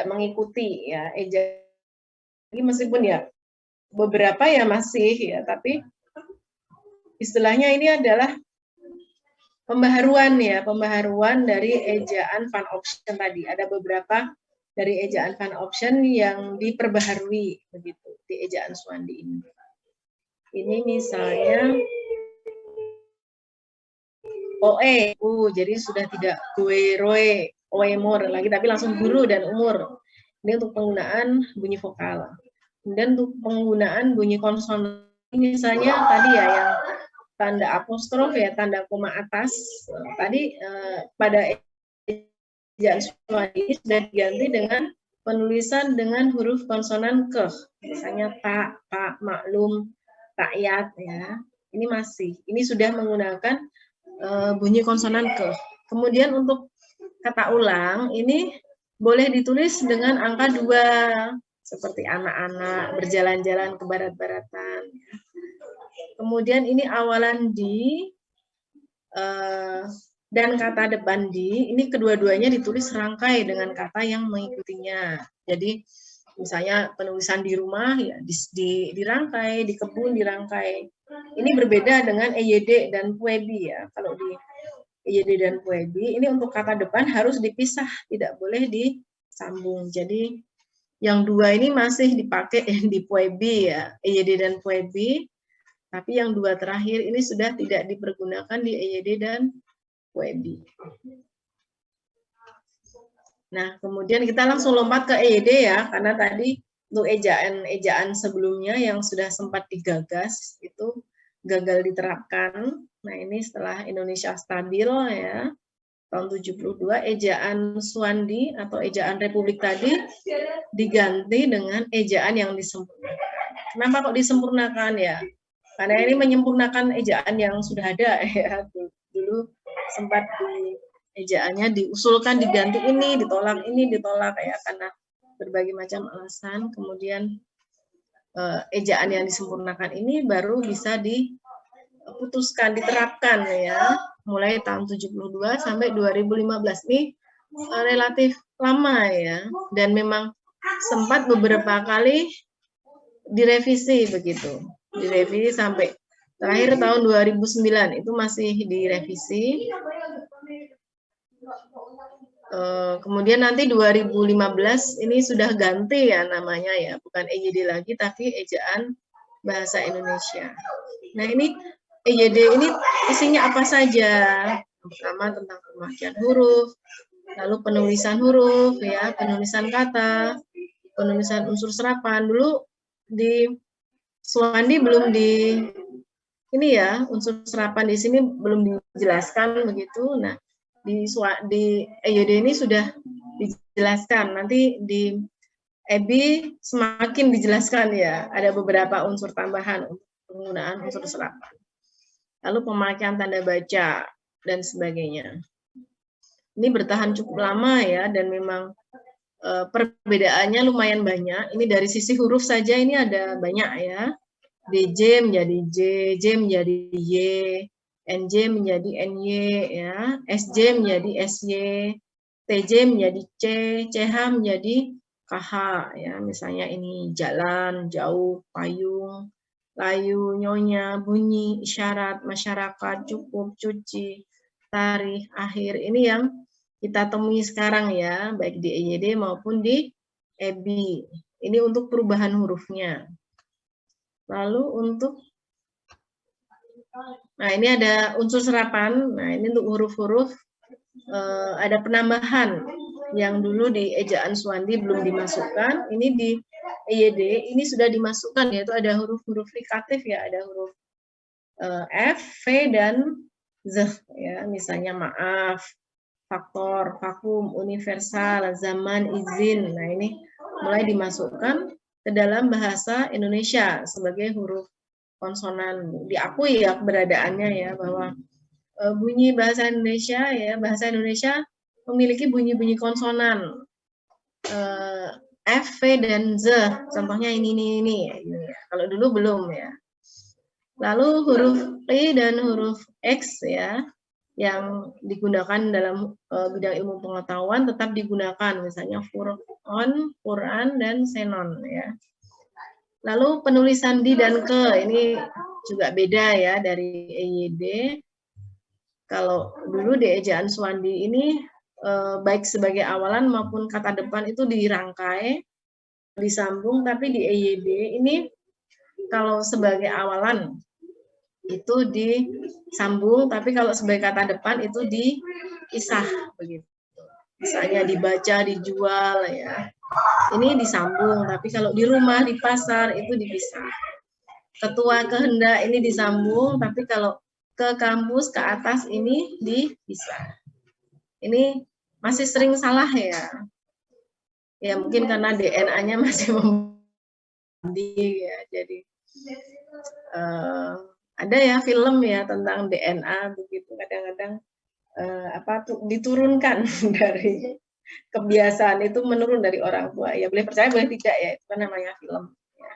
mengikuti ya ejaan, meskipun ya beberapa ya masih ya, tapi istilahnya ini adalah pembaharuan ya, pembaharuan dari ejaan Van Option tadi. Ada beberapa dari ejaan Van Option yang diperbaharui begitu di ejaan Suwandi ini. Ini misalnya OE, jadi sudah tidak gue, roe, oemor lagi, tapi langsung guru dan umur. Ini untuk penggunaan bunyi vokal. Kemudian untuk penggunaan bunyi konsonan, misalnya tadi ya yang tanda apostrof ya, tanda koma atas. Tadi pada ejaan Suwandi ini sudah diganti dengan penulisan dengan huruf konsonan keh. Misalnya tak, pak, maklum, rakyat ya. Ini masih. Ini sudah menggunakan bunyi konsonan keh. Kemudian untuk kata ulang ini boleh ditulis dengan angka 2 seperti anak-anak, berjalan-jalan ke barat-baratan. Kemudian ini awalan di dan kata depan di, ini kedua-duanya ditulis serangkai dengan kata yang mengikutinya. Jadi misalnya penulisan di rumah ya dirangkai, di kebun dirangkai. Ini berbeda dengan EYD dan PUEBI ya. Kalau di EYD dan PUEBI ini untuk kata depan harus dipisah, tidak boleh disambung. Jadi yang 2 ini masih dipakai di PUEBI ya, EYD dan PUEBI. Tapi yang 2 terakhir ini sudah tidak dipergunakan di EYD dan PUEBI. Nah, kemudian kita langsung lompat ke EYD ya, karena tadi untuk ejaan sebelumnya yang sudah sempat digagas itu gagal diterapkan. Nah, ini setelah Indonesia stabil ya, tahun 72, ejaan Suwandi atau ejaan Republik tadi diganti dengan ejaan yang disempurnakan. Kenapa kok disempurnakan ya? Karena ini menyempurnakan ejaan yang sudah ada ya. Dulu sempat ejaannya diusulkan diganti ini, ditolak ya karena berbagai macam alasan. Kemudian ejaan yang disempurnakan ini baru bisa diputuskan, diterapkan ya, mulai tahun 72 sampai 2015. Ini relatif lama ya, dan memang sempat beberapa kali direvisi begitu. Direvisi sampai terakhir tahun 2009 itu masih direvisi. Kemudian nanti 2015 ini sudah ganti ya namanya ya, bukan EYD lagi tapi Ejaan Bahasa Indonesia. Nah ini EYD ini isinya apa saja? Pertama tentang pemakaian huruf, lalu penulisan huruf ya, penulisan kata, penulisan unsur serapan. Dulu di Suwandi belum ini ya, unsur serapan di sini belum dijelaskan begitu. Nah, di EYD ini sudah dijelaskan. Nanti di EBI semakin dijelaskan ya. Ada beberapa unsur tambahan untuk penggunaan unsur serapan. Lalu pemakaian tanda baca dan sebagainya. Ini bertahan cukup lama ya, dan memang perbedaannya lumayan banyak. Ini dari sisi huruf saja ini ada banyak ya. DJ menjadi J, J menjadi Y, NJ menjadi NY ya, SJ menjadi SY, TJ menjadi C, CH menjadi KH ya. Misalnya ini jalan, jauh, payung, layu, nyonya, bunyi, isyarat, masyarakat, cukup, cuci, tarikh, akhir. Ini yang kita temui sekarang ya, baik di EYD maupun di EBI. Ini untuk perubahan hurufnya. Lalu untuk nah ini ada unsur serapan. Nah ini untuk huruf-huruf ada penambahan yang dulu di Ejaan Suwandi belum dimasukkan. Ini di EYD ini sudah dimasukkan, yaitu ada huruf-huruf frikatif ya, ada huruf F, V dan Z ya. Misalnya maaf, faktor, vakum, universal, zaman, izin. Nah ini mulai dimasukkan ke dalam bahasa Indonesia sebagai huruf konsonan. Diakui ya keberadaannya ya, bahwa bunyi bahasa Indonesia ya, bahasa Indonesia memiliki bunyi-bunyi konsonan F, V dan Z. Contohnya ini ya. Kalau dulu belum ya. Lalu huruf P dan huruf X ya, yang digunakan dalam bidang ilmu pengetahuan tetap digunakan, misalnya Furqan, Quran dan Xenon ya. Lalu penulisan di dan ke ini juga beda ya dari EYD. Kalau dulu di Ejaan Suwandi ini baik sebagai awalan maupun kata depan itu dirangkai, disambung, tapi di EYD ini kalau sebagai awalan itu disambung, tapi kalau sebagai kata depan itu dipisah begitu. Misalnya dibaca, dijual ya. Ini disambung, tapi kalau di rumah, di pasar itu dipisah. Ketua kehendak ini disambung, tapi kalau ke kampus, ke atas ini dipisah. Ini masih sering salah ya. Ya mungkin karena DNA-nya masih membanding ya. Jadi ada ya film ya tentang DNA begitu, kadang-kadang diturunkan dari kebiasaan itu menurun dari orang tua. Ya boleh percaya boleh tidak ya, itu kan namanya film. Ya.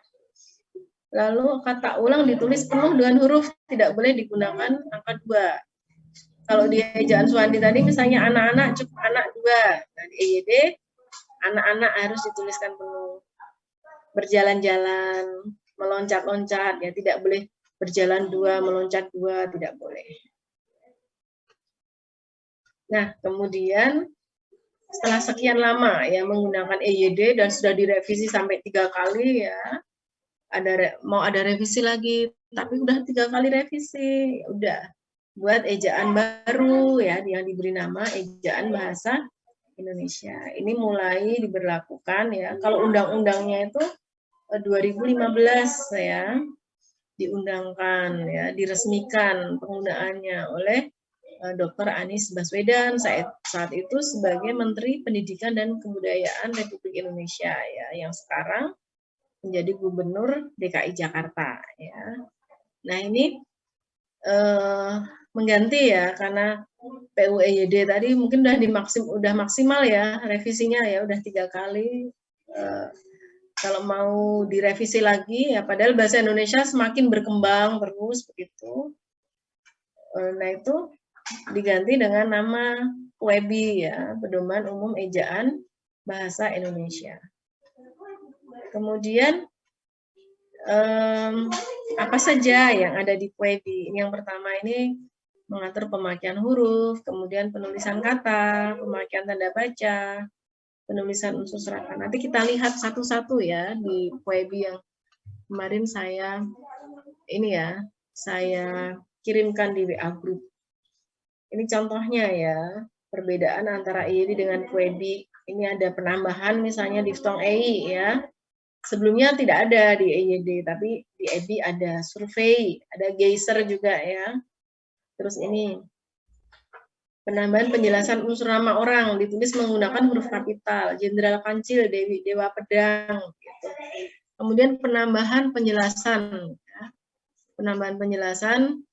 Lalu kata ulang ditulis penuh dengan huruf, tidak boleh digunakan angka 2. Kalau di Ejaan Suwandi tadi misalnya anak-anak cukup anak 2. Nah, di EYD anak-anak harus dituliskan penuh. Berjalan-jalan, meloncat-loncat ya, tidak boleh berjalan 2, meloncat 2, tidak boleh. Nah, kemudian setelah sekian lama ya menggunakan EYD dan sudah direvisi sampai 3 kali ya, mau ada revisi lagi, tapi udah 3 kali revisi, udah buat ejaan baru ya, yang diberi nama Ejaan Bahasa Indonesia. Ini mulai diberlakukan ya. Kalau undang-undangnya itu 2015 ya, diundangkan ya, diresmikan penggunaannya oleh Dr. Anies Baswedan saat itu sebagai Menteri Pendidikan dan Kebudayaan Republik Indonesia ya, yang sekarang menjadi Gubernur DKI Jakarta ya. Nah ini mengganti ya, karena PUEYD tadi mungkin udah maksimal ya revisinya ya, udah 3 kali. Kalau mau direvisi lagi ya, padahal bahasa Indonesia semakin berkembang terus begitu. Nah itu diganti dengan nama PUEBI ya, Pedoman Umum Ejaan Bahasa Indonesia. Kemudian apa saja yang ada di PUEBI? Yang pertama ini mengatur pemakaian huruf, kemudian penulisan kata, pemakaian tanda baca, penulisan unsur serakan. Nanti kita lihat satu-satu ya di PUEBI yang kemarin saya kirimkan di WA Group. Ini contohnya ya, perbedaan antara EYD dengan PUEBI. Ini ada penambahan misalnya diftong EI ya. Sebelumnya tidak ada di EYD, tapi di EBI ada survei, ada geyser juga ya. Terus ini penambahan penjelasan unsur nama orang ditulis menggunakan huruf kapital, Jenderal Kancil, Dewa Pedang. Gitu. Kemudian penambahan penjelasan, ya. Penambahan penjelasan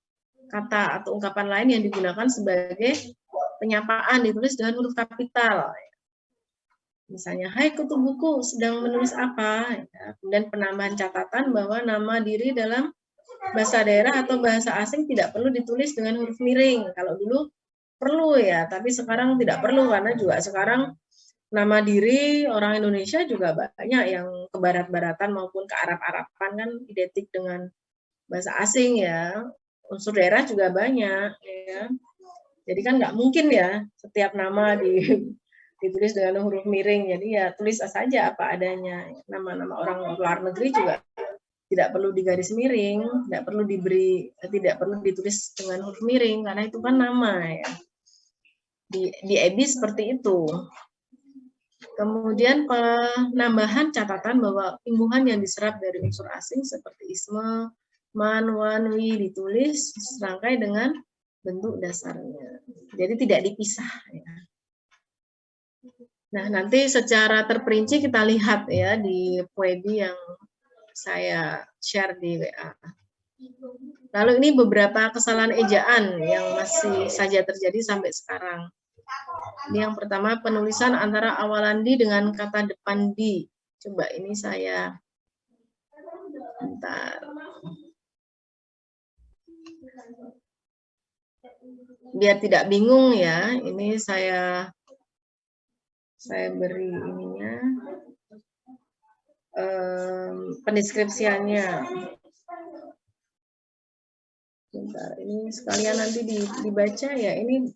kata atau ungkapan lain yang digunakan sebagai penyapaan ditulis dengan huruf kapital. Misalnya, hai kutu buku sedang menulis apa? Ya. Kemudian penambahan catatan bahwa nama diri dalam bahasa daerah atau bahasa asing tidak perlu ditulis dengan huruf miring. Kalau dulu perlu ya, tapi sekarang tidak perlu karena juga sekarang nama diri orang Indonesia juga banyak yang ke barat-baratan maupun ke Arab-Araban kan identik dengan bahasa asing ya. Unsur daerah juga banyak ya. Jadi kan nggak mungkin ya setiap nama ditulis dengan huruf miring. Jadi ya tulis saja apa adanya. Nama-nama orang luar negeri juga tidak perlu digaris miring, tidak perlu ditulis dengan huruf miring karena itu kan nama ya. Di EBI seperti itu. Kemudian penambahan catatan bahwa imbuhan yang diserap dari unsur asing seperti isme, man, wan, wi ditulis serangkai dengan bentuk dasarnya. Jadi tidak dipisah ya. Nah, nanti secara terperinci kita lihat ya di PUEBI yang saya share di WA. Lalu ini beberapa kesalahan ejaan yang masih saja terjadi sampai sekarang. Ini yang pertama, penulisan antara awalan di dengan kata depan di. Coba ini saya bentar. Biar tidak bingung ya, ini saya beri ininya pendeskripsiannya. Bentar, ini sekalian nanti dibaca ya. Ini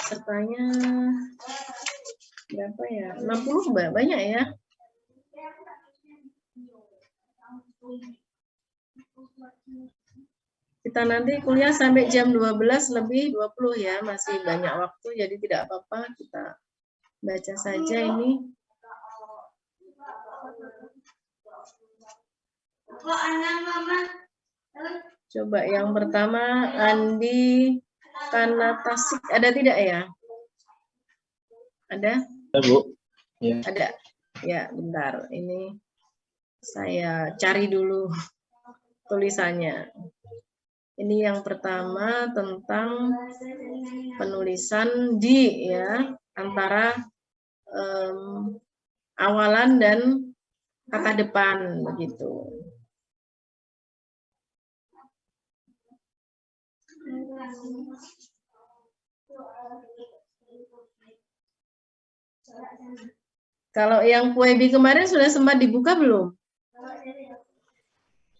sertanya berapa ya? 60 banyak ya. Kita nanti kuliah sampai jam 12:20 ya, masih banyak waktu jadi tidak apa-apa kita baca saja ini. Coba yang pertama Andi Kanatasik, ada tidak ya? Ada? Ada, Bu. Ya. Ada. Ya, bentar. Ini saya cari dulu tulisannya. Ini yang pertama tentang penulisan di ya antara awalan dan kata depan begitu. Kalau yang PUEBI kemarin sudah sempat dibuka belum?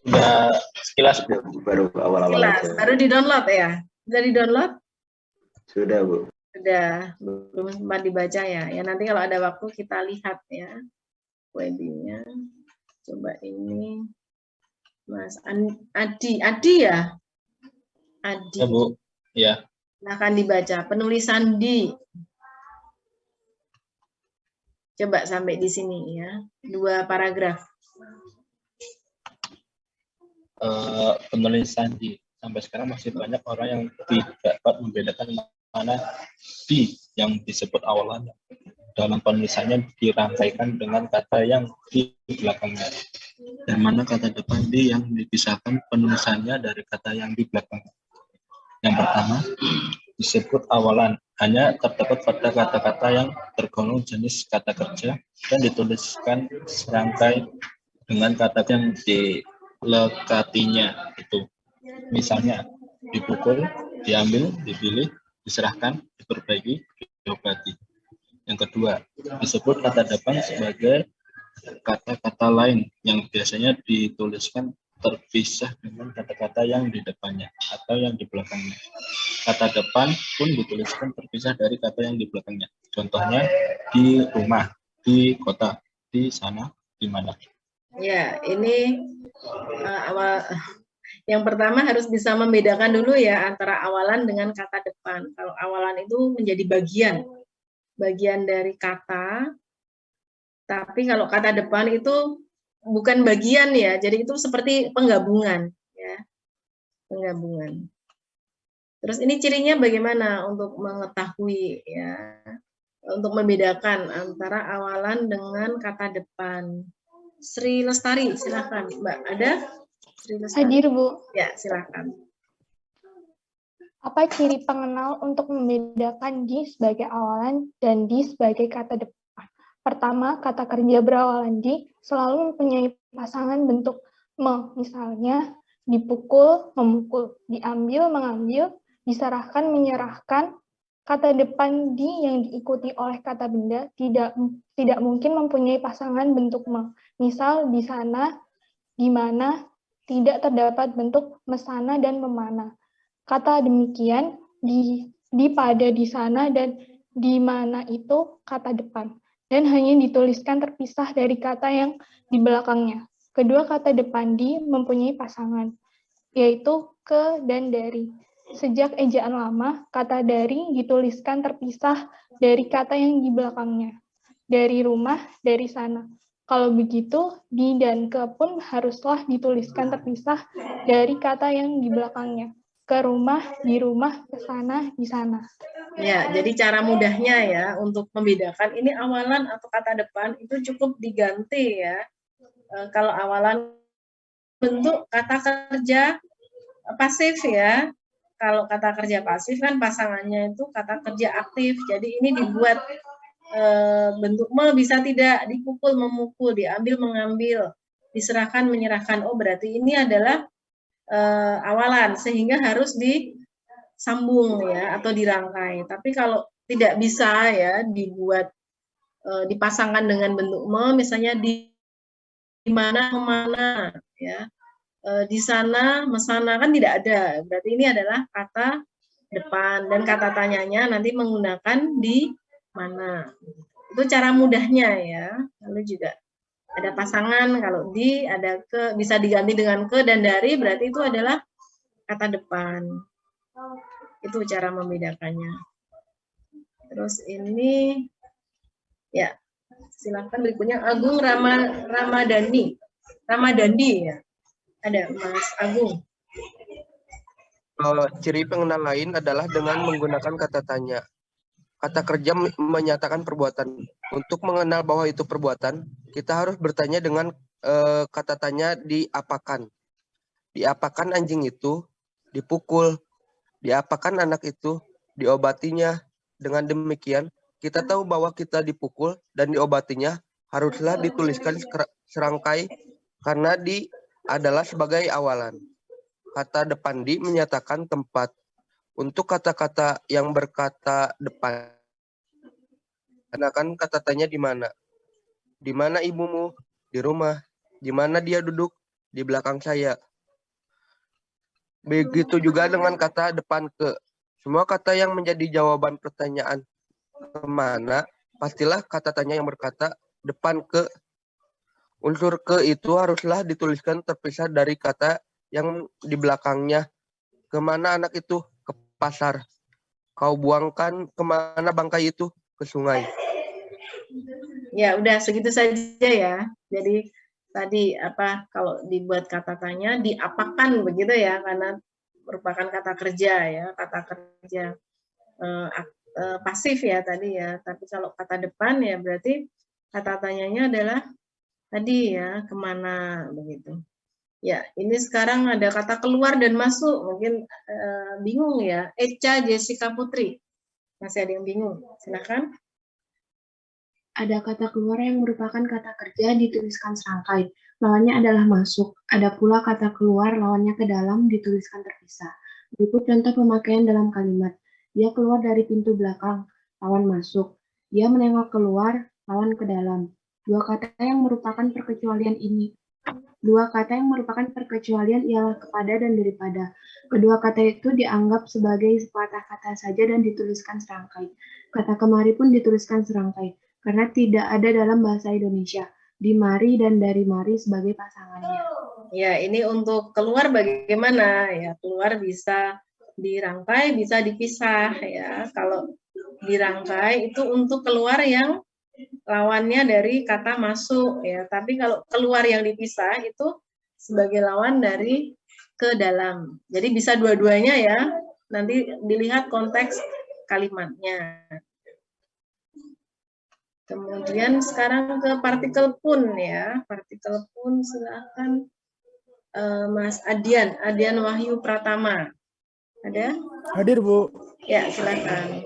Sudah sekilas, Bu. Baru awal-awal. Sekilas, baru di-download ya? Sudah di-download? Sudah, Bu. Sudah, belum sempat dibaca ya. Ya nanti kalau ada waktu kita lihat ya PUEBI-nya. Coba ini Mas Adi ya? Adi. Ya, Bu. Ya. Silahkan dibaca. Penulisan di. Coba sampai di sini ya. 2 paragraf. Penulisan di. Sampai sekarang masih banyak orang yang tidak dapat membedakan mana di yang disebut awalannya. Dalam penulisannya dirangkaikan dengan kata yang di belakangnya. Dan mana kata depan di yang dipisahkan penulisannya dari kata yang di belakangnya. Yang pertama, disebut awalan, hanya terdapat pada kata-kata yang tergolong jenis kata kerja dan dituliskan serangkai dengan kata yang dilekatinya itu. Misalnya, dipukul, diambil, dipilih, diserahkan, diperbaiki, diobati. Yang kedua, disebut kata depan sebagai kata-kata lain yang biasanya dituliskan terpisah dengan kata-kata yang di depannya atau yang di belakangnya. Kata depan pun dituliskan terpisah dari kata yang di belakangnya. Contohnya di rumah, di kota, di sana, di mana. Ya, ini awal. Yang pertama harus bisa membedakan dulu ya antara awalan dengan kata depan. Kalau awalan itu menjadi bagian dari kata, tapi kalau kata depan itu bukan bagian ya, jadi itu seperti penggabungan ya, penggabungan. Terus ini cirinya bagaimana untuk mengetahui ya, untuk membedakan antara awalan dengan kata depan. Sri Lestari, silakan Mbak. Ada? Sri Lestari. Hadir, Bu. Ya, silakan. Apa ciri pengenal untuk membedakan di sebagai awalan dan di sebagai kata depan? Pertama, kata kerja berawalan di selalu mempunyai pasangan bentuk me, misalnya dipukul, memukul, diambil, mengambil, diserahkan, menyerahkan. Kata depan di yang diikuti oleh kata benda tidak mungkin mempunyai pasangan bentuk me. Misal di sana, di mana, tidak terdapat bentuk mesana dan memana. Kata demikian di pada, di sana, dan di mana itu kata depan, dan hanya dituliskan terpisah dari kata yang di belakangnya. Kedua kata depan di mempunyai pasangan, yaitu ke dan dari. Sejak ejaan lama, kata dari dituliskan terpisah dari kata yang di belakangnya. Dari rumah, dari sana. Kalau begitu, di dan ke pun haruslah dituliskan terpisah dari kata yang di belakangnya. Ke rumah, di rumah, ke sana, di sana. Ya, jadi cara mudahnya ya untuk membedakan ini awalan atau kata depan itu cukup diganti ya. Kalau awalan bentuk kata kerja pasif ya. Kalau kata kerja pasif kan pasangannya itu kata kerja aktif. Jadi ini dibuat bentuk me bisa tidak, dipukul, memukul, diambil, mengambil, diserahkan, menyerahkan. Oh, berarti ini adalah awalan sehingga harus disambung ya atau dirangkai. Tapi kalau tidak bisa ya dibuat dipasangkan dengan bentuk me, misalnya di mana, kemana ya. Di sana, mesana kan tidak ada. Berarti ini adalah kata depan dan kata tanyanya nanti menggunakan di mana. Itu cara mudahnya ya. Lalu juga ada pasangan, kalau di ada ke, bisa diganti dengan ke dan dari, berarti itu adalah kata depan. Itu cara membedakannya. Terus ini ya, silakan berikutnya Agung Ramadhani ya. Ada Mas Agung. Ciri pengenal lain adalah dengan menggunakan kata tanya. Kata kerja menyatakan perbuatan. Untuk mengenal bahwa itu perbuatan, kita harus bertanya dengan kata tanya diapakan. Diapakan anjing itu, dipukul. Diapakan anak itu, diobatinya. Dengan demikian, kita tahu bahwa kita dipukul dan diobatinya haruslah dituliskan serangkai karena di adalah sebagai awalan. Kata depan di menyatakan tempat. Untuk kata-kata yang berkata depan, gunakan kata tanya di mana. Di mana ibumu? Di rumah. Di mana dia duduk? Di belakang saya. Begitu juga dengan kata depan ke. Semua kata yang menjadi jawaban pertanyaan kemana, pastilah kata tanya yang berkata depan ke. Unsur ke itu haruslah dituliskan terpisah dari kata yang di belakangnya. Kemana anak itu? Ke pasar. Kau buangkan kemana bangkai itu? Ke sungai. Ya, udah segitu saja ya. Jadi tadi kalau dibuat kata tanya diapakan begitu ya, karena merupakan kata kerja ya, kata kerja pasif ya tadi ya. Tapi kalau kata depan ya berarti kata tanyanya adalah tadi ya, kemana begitu. Ya, ini sekarang ada kata keluar dan masuk. Mungkin bingung ya. Echa Jessica Putri. Masih ada yang bingung. Silakan. Ada kata keluar yang merupakan kata kerja dituliskan serangkai. Lawannya adalah masuk. Ada pula kata keluar lawannya ke dalam dituliskan terpisah. Berikut contoh pemakaian dalam kalimat. Dia keluar dari pintu belakang, lawan masuk. Dia menengok keluar, lawan ke dalam. Dua kata yang merupakan perkecualian ialah kepada dan daripada. Kedua kata itu dianggap sebagai sepatah kata saja dan dituliskan serangkai. Kata kemari pun dituliskan serangkai, karena tidak ada dalam bahasa Indonesia. Di mari dan dari mari sebagai pasangannya. Ya, ini untuk keluar bagaimana? Ya, keluar bisa dirangkai, bisa dipisah ya. Kalau dirangkai itu untuk keluar yang lawannya dari kata masuk ya. Tapi kalau keluar yang dipisah itu sebagai lawan dari ke dalam. Jadi bisa dua-duanya ya. Nanti dilihat konteks kalimatnya. Kemudian sekarang ke partikel pun ya. Partikel pun silakan Mas Adian Wahyu Pratama. Ada? Hadir, Bu. Ya, silakan.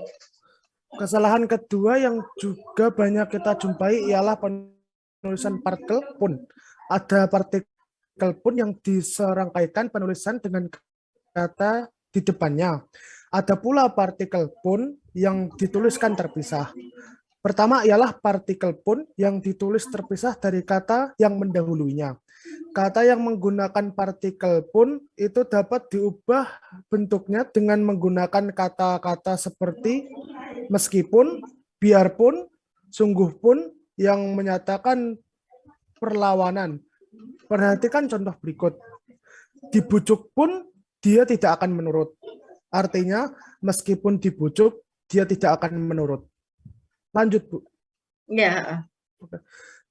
Kesalahan kedua yang juga banyak kita jumpai ialah penulisan partikel pun. Ada partikel pun yang diserangkaikan penulisan dengan kata di depannya. Ada pula partikel pun yang dituliskan terpisah. Pertama ialah partikel pun yang ditulis terpisah dari kata yang mendahulunya. Kata yang menggunakan partikel pun itu dapat diubah bentuknya dengan menggunakan kata-kata seperti meskipun, biarpun, sungguh pun yang menyatakan perlawanan. Perhatikan contoh berikut. Dibujuk pun dia tidak akan menurut. Artinya, meskipun dibujuk, dia tidak akan menurut. Lanjut, Bu. Ya.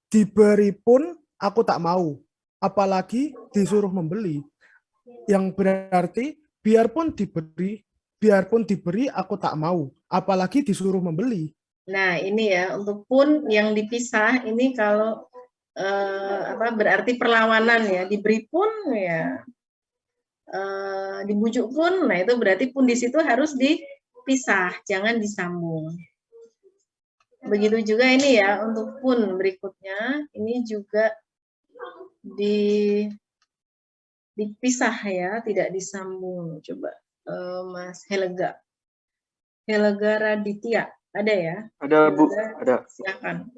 Diberi pun aku tak mau. Apalagi disuruh membeli. Yang berarti biarpun diberi aku tak mau, apalagi disuruh membeli. Nah, ini ya untuk pun yang dipisah ini kalau berarti perlawanan ya. Diberi pun ya dibujuk pun, nah itu berarti pun di situ harus dipisah, jangan disambung. Begitu juga ini ya untuk pun berikutnya ini juga dipisah ya, tidak disambung. Coba Mas Helga Raditya, ada ya? Ada, Bu, ada. Silakan.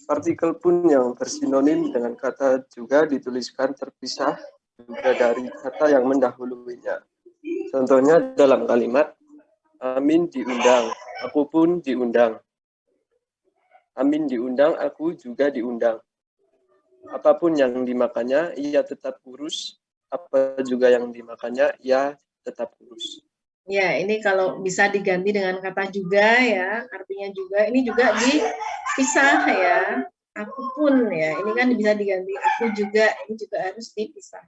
Partikel pun yang bersinonim dengan kata juga dituliskan terpisah juga dari kata yang mendahulunya. Contohnya dalam kalimat, Amin diundang, aku pun diundang. Amin diundang, aku juga diundang. Apapun yang dimakannya, ia tetap kurus. Apa juga yang dimakannya, ia tetap kurus. Ya, ini kalau bisa diganti dengan kata juga ya, artinya juga. Ini juga dipisah ya. Aku pun ya, ini kan bisa diganti aku juga, ini juga harus dipisah.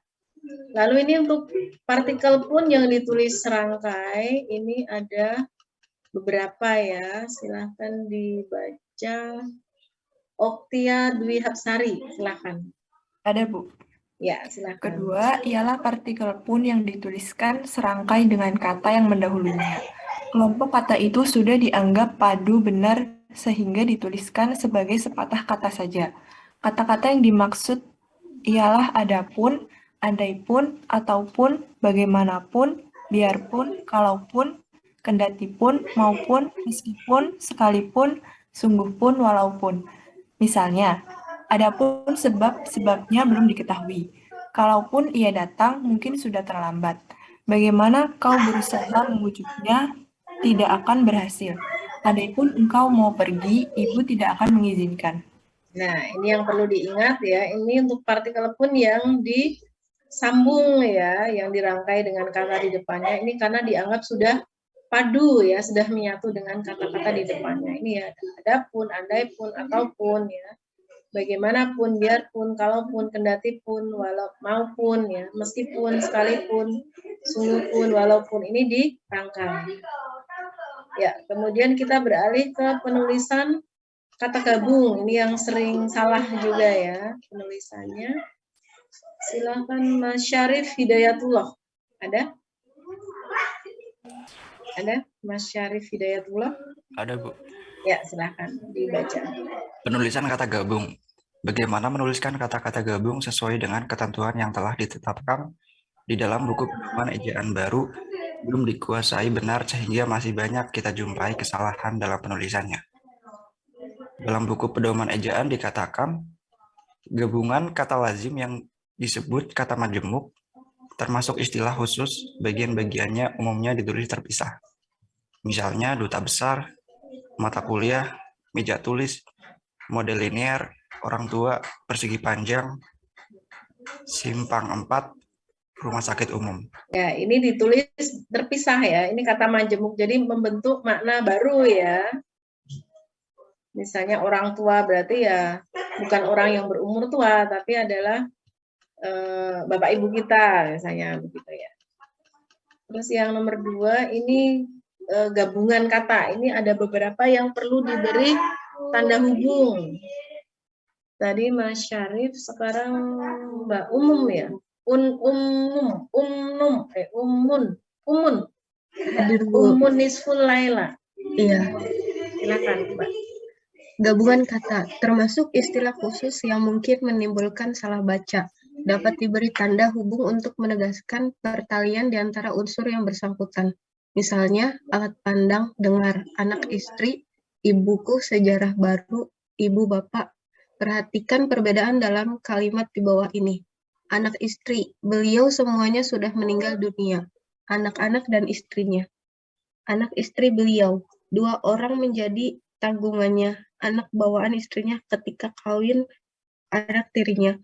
Lalu ini untuk partikel pun yang ditulis serangkai, ini ada beberapa ya, silahkan dibaca. Oktia Dwi Hapsari, silahkan. Ada, Bu. Ya, silahkan. Kedua ialah partikel pun yang dituliskan serangkai dengan kata yang mendahulunya. Kelompok kata itu sudah dianggap padu benar sehingga dituliskan sebagai sepatah kata saja. Kata-kata yang dimaksud ialah adapun, andaipun, ataupun, bagaimanapun, biarpun, kalaupun, kendatipun, maupun, meskipun, sekalipun, sungguhpun, walaupun. Misalnya, adapun sebabnya belum diketahui. Kalaupun ia datang, mungkin sudah terlambat. Bagaimana kau berusaha membujuknya, tidak akan berhasil. Andai-pun engkau mau pergi, ibu tidak akan mengizinkan. Nah, ini yang perlu diingat ya, ini untuk partikel pun yang disambung ya, yang dirangkai dengan kata di depannya, ini karena dianggap sudah padu ya, sudah menyatu dengan kata-kata di depannya. Ini ya, adapun, andaipun, ataupun ya, bagaimanapun, biarpun, kalaupun, kendatipun, walau maupun ya, meskipun, sekalipun, sungguhpun, walaupun, ini dirangkai. Ya, kemudian kita beralih ke penulisan kata gabung, ini yang sering salah juga ya penulisannya. Silakan Mas Syarif Hidayatullah. Ada? Ada Mas Syarif Hidayatullah? Ada, Bu. Ya, silakan dibaca. Penulisan kata gabung. Bagaimana menuliskan kata-kata gabung sesuai dengan ketentuan yang telah ditetapkan di dalam buku pedoman ejaan baru belum dikuasai benar sehingga masih banyak kita jumpai kesalahan dalam penulisannya. Dalam buku pedoman ejaan dikatakan gabungan kata lazim yang disebut kata majemuk termasuk istilah khusus, bagian-bagiannya umumnya ditulis terpisah. Misalnya duta besar, mata kuliah, meja tulis, model linear, orang tua, persegi panjang, simpang 4, rumah sakit umum. Ya, ini ditulis terpisah ya. Ini kata majemuk, jadi membentuk makna baru ya. Misalnya orang tua berarti ya bukan orang yang berumur tua, tapi adalah bapak ibu kita, misalnya begitu ya. Terus yang nomor 2 ini gabungan kata. Ini ada beberapa yang perlu diberi tanda hubung. Tadi Mas Syarif, sekarang Mbak Umum ya. Umun nisful laila. Iya. Silakan Mbak. Gabungan kata, termasuk istilah khusus yang mungkin menimbulkan salah baca, dapat diberi tanda hubung untuk menegaskan pertalian di antara unsur yang bersangkutan. Misalnya, alat pandang, dengar, anak istri, ibuku, sejarah baru, ibu bapak. Perhatikan perbedaan dalam kalimat di bawah ini. Anak istri, beliau semuanya sudah meninggal dunia. Anak-anak dan istrinya. Anak istri beliau, 2 orang menjadi tanggungannya, anak bawaan istrinya ketika kawin anak tirinya.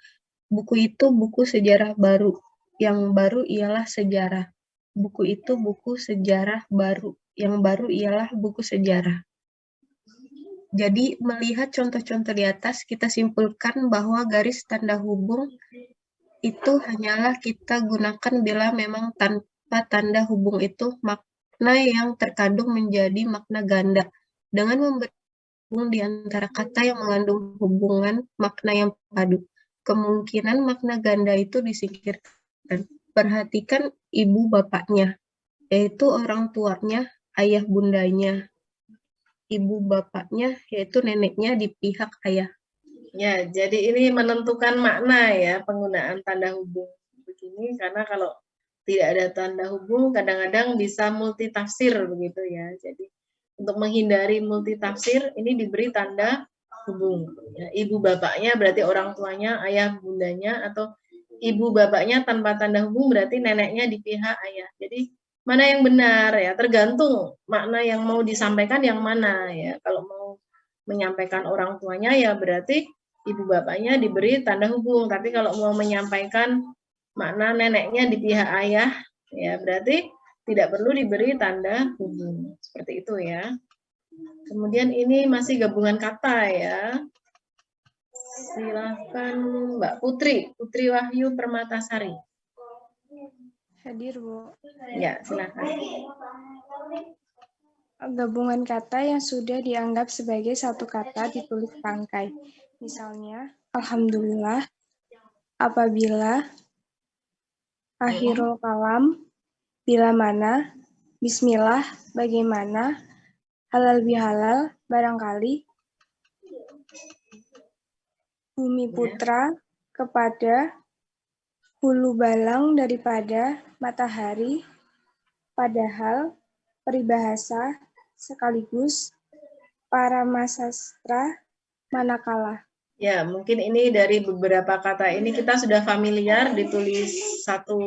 Buku itu buku sejarah baru, yang baru ialah sejarah. Buku itu buku sejarah baru, yang baru ialah buku sejarah. Jadi melihat contoh-contoh di atas, kita simpulkan bahwa garis tanda hubung itu hanyalah kita gunakan bila memang tanpa tanda hubung itu makna yang terkandung menjadi makna ganda. Dengan memberi hubung di antara kata yang mengandung hubungan makna yang padu, kemungkinan makna ganda itu disingkirkan. Perhatikan ibu bapaknya, yaitu orang tuanya, ayah bundanya. Ibu bapaknya, yaitu neneknya di pihak ayah. Ya, jadi ini menentukan makna ya penggunaan tanda hubung begini, karena kalau tidak ada tanda hubung kadang-kadang bisa multitafsir begitu ya. Jadi untuk menghindari multitafsir ini diberi tanda hubung. Ya, ibu bapaknya berarti orang tuanya, ayah bundanya, atau ibu bapaknya tanpa tanda hubung berarti neneknya di pihak ayah. Jadi mana yang benar ya, tergantung makna yang mau disampaikan yang mana ya. Kalau mau menyampaikan orang tuanya ya berarti ibu bapaknya diberi tanda hubung, tapi kalau mau menyampaikan makna neneknya di pihak ayah ya berarti tidak perlu diberi tanda hubung. Seperti itu ya. Kemudian ini masih gabungan kata ya. Silakan Mbak Putri Wahyu Permatasari. Hadir, Bu. Ya, silakan. Gabungan kata yang sudah dianggap sebagai satu kata ditulis rangkai. Misalnya, alhamdulillah, apabila, akhirul kalam, bila mana, bismillah, bagaimana, halal bihalal, barangkali, bumi putra, kepada, hulu balang daripada, matahari, padahal, peribahasa, sekaligus, paramasastra, manakala. Ya, mungkin ini dari beberapa kata ini kita sudah familiar ditulis satu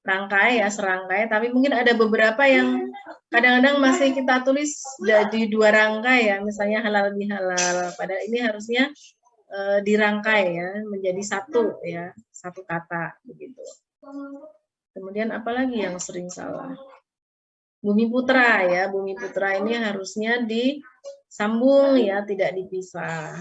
rangkai ya, serangkai, tapi mungkin ada beberapa yang kadang-kadang masih kita tulis jadi 2 rangkai ya, misalnya halal bihalal. Padahal ini harusnya dirangkai ya, menjadi satu ya, satu kata begitu. Kemudian apalagi yang sering salah? Bumi putra ya, bumi putra ini harusnya disambung ya, tidak dipisah.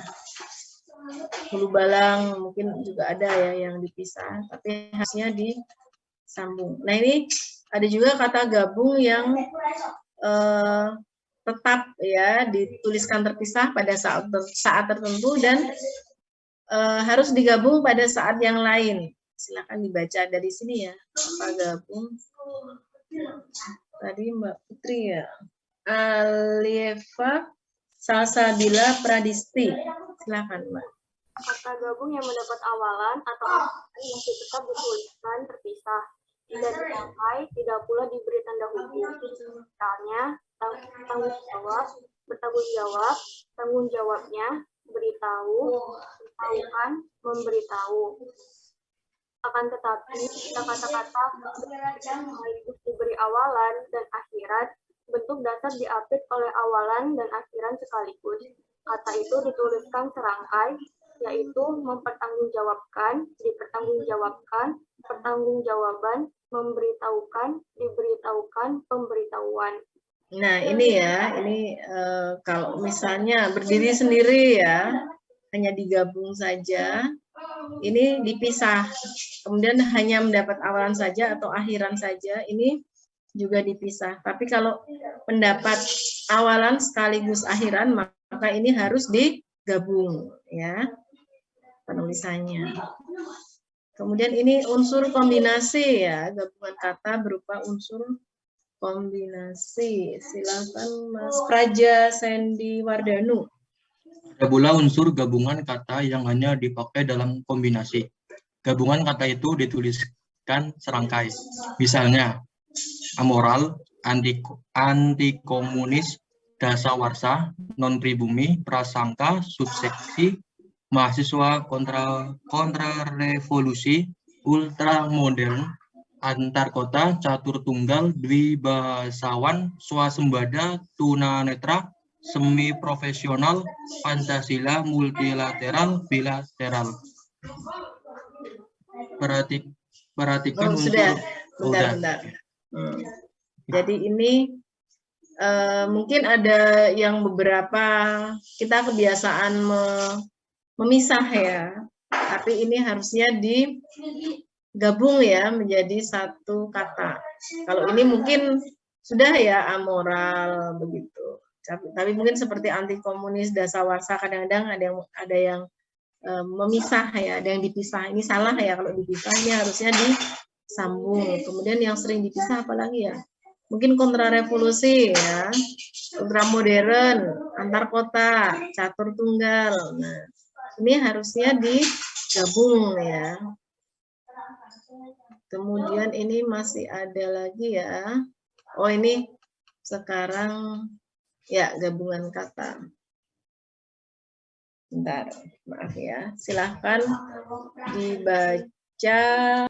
Hulu balang mungkin juga ada ya yang dipisah, tapi harusnya disambung. Nah ini ada juga kata gabung yang tetap ya dituliskan terpisah pada saat tertentu dan harus digabung pada saat yang lain. Silakan dibaca dari sini ya. Apa gabung? Tadi Mbak Putri ya. Alifa Salsabila Pradisti. Silakan Mbak. Kata gabung yang mendapat awalan atau akhiran masih tetap dituliskan terpisah. Tidak dirangkai, tidak pula diberi tanda hubung. Misalnya, tanggung jawab, bertanggung jawab, tanggung jawabnya, beritahu, beritahukan, memberitahu. Akan tetapi, kata-kata sekaligus diberi awalan dan akhiran, bentuk dasar diapit oleh awalan dan akhiran sekaligus. Kata itu dituliskan serangkai, yaitu mempertanggungjawabkan, dipertanggungjawabkan, pertanggungjawaban, memberitahukan, diberitahukan, pemberitahuan. Nah, ini ya, ini kalau misalnya berdiri sendiri ya, hanya digabung saja, ini dipisah. Kemudian hanya mendapat awalan saja atau akhiran saja, ini juga dipisah. Tapi kalau mendapat awalan sekaligus akhiran, maka ini harus digabung ya penulisannya. Kemudian ini unsur kombinasi ya, gabungan kata berupa unsur kombinasi. Silakan Mas Praja Sandy Wardanu. Ada pula unsur gabungan kata yang hanya dipakai dalam kombinasi. Gabungan kata itu dituliskan serangkai. Misalnya, amoral, antikomunis, dasawarsa, non-pribumi, prasangka, subseksi, mahasiswa kontrarevolusi, ultramodern, antar kota, catur tunggal, dwibahasawan, swasembada, tunanetra, semi profesional, Pancasila, multilateral, bilateral. Perhatikan sudah. Bentar. Jadi ini mungkin ada yang beberapa kita kebiasaan memisah ya, tapi ini harusnya digabung ya menjadi satu kata. Kalau ini mungkin sudah ya amoral begitu. Tapi mungkin seperti anti komunis, dasawarsa kadang-kadang ada yang memisah ya, ada yang dipisah. Ini salah ya kalau dipisah, ini harusnya disambung. Kemudian yang sering dipisah apalagi ya? Mungkin kontrarevolusi ya, ultramodern, antar kota, catur tunggal. Nah, ini harusnya digabung ya. Kemudian ini masih ada lagi ya. Oh ini sekarang ya gabungan kata. Bentar, maaf ya. Silahkan dibaca.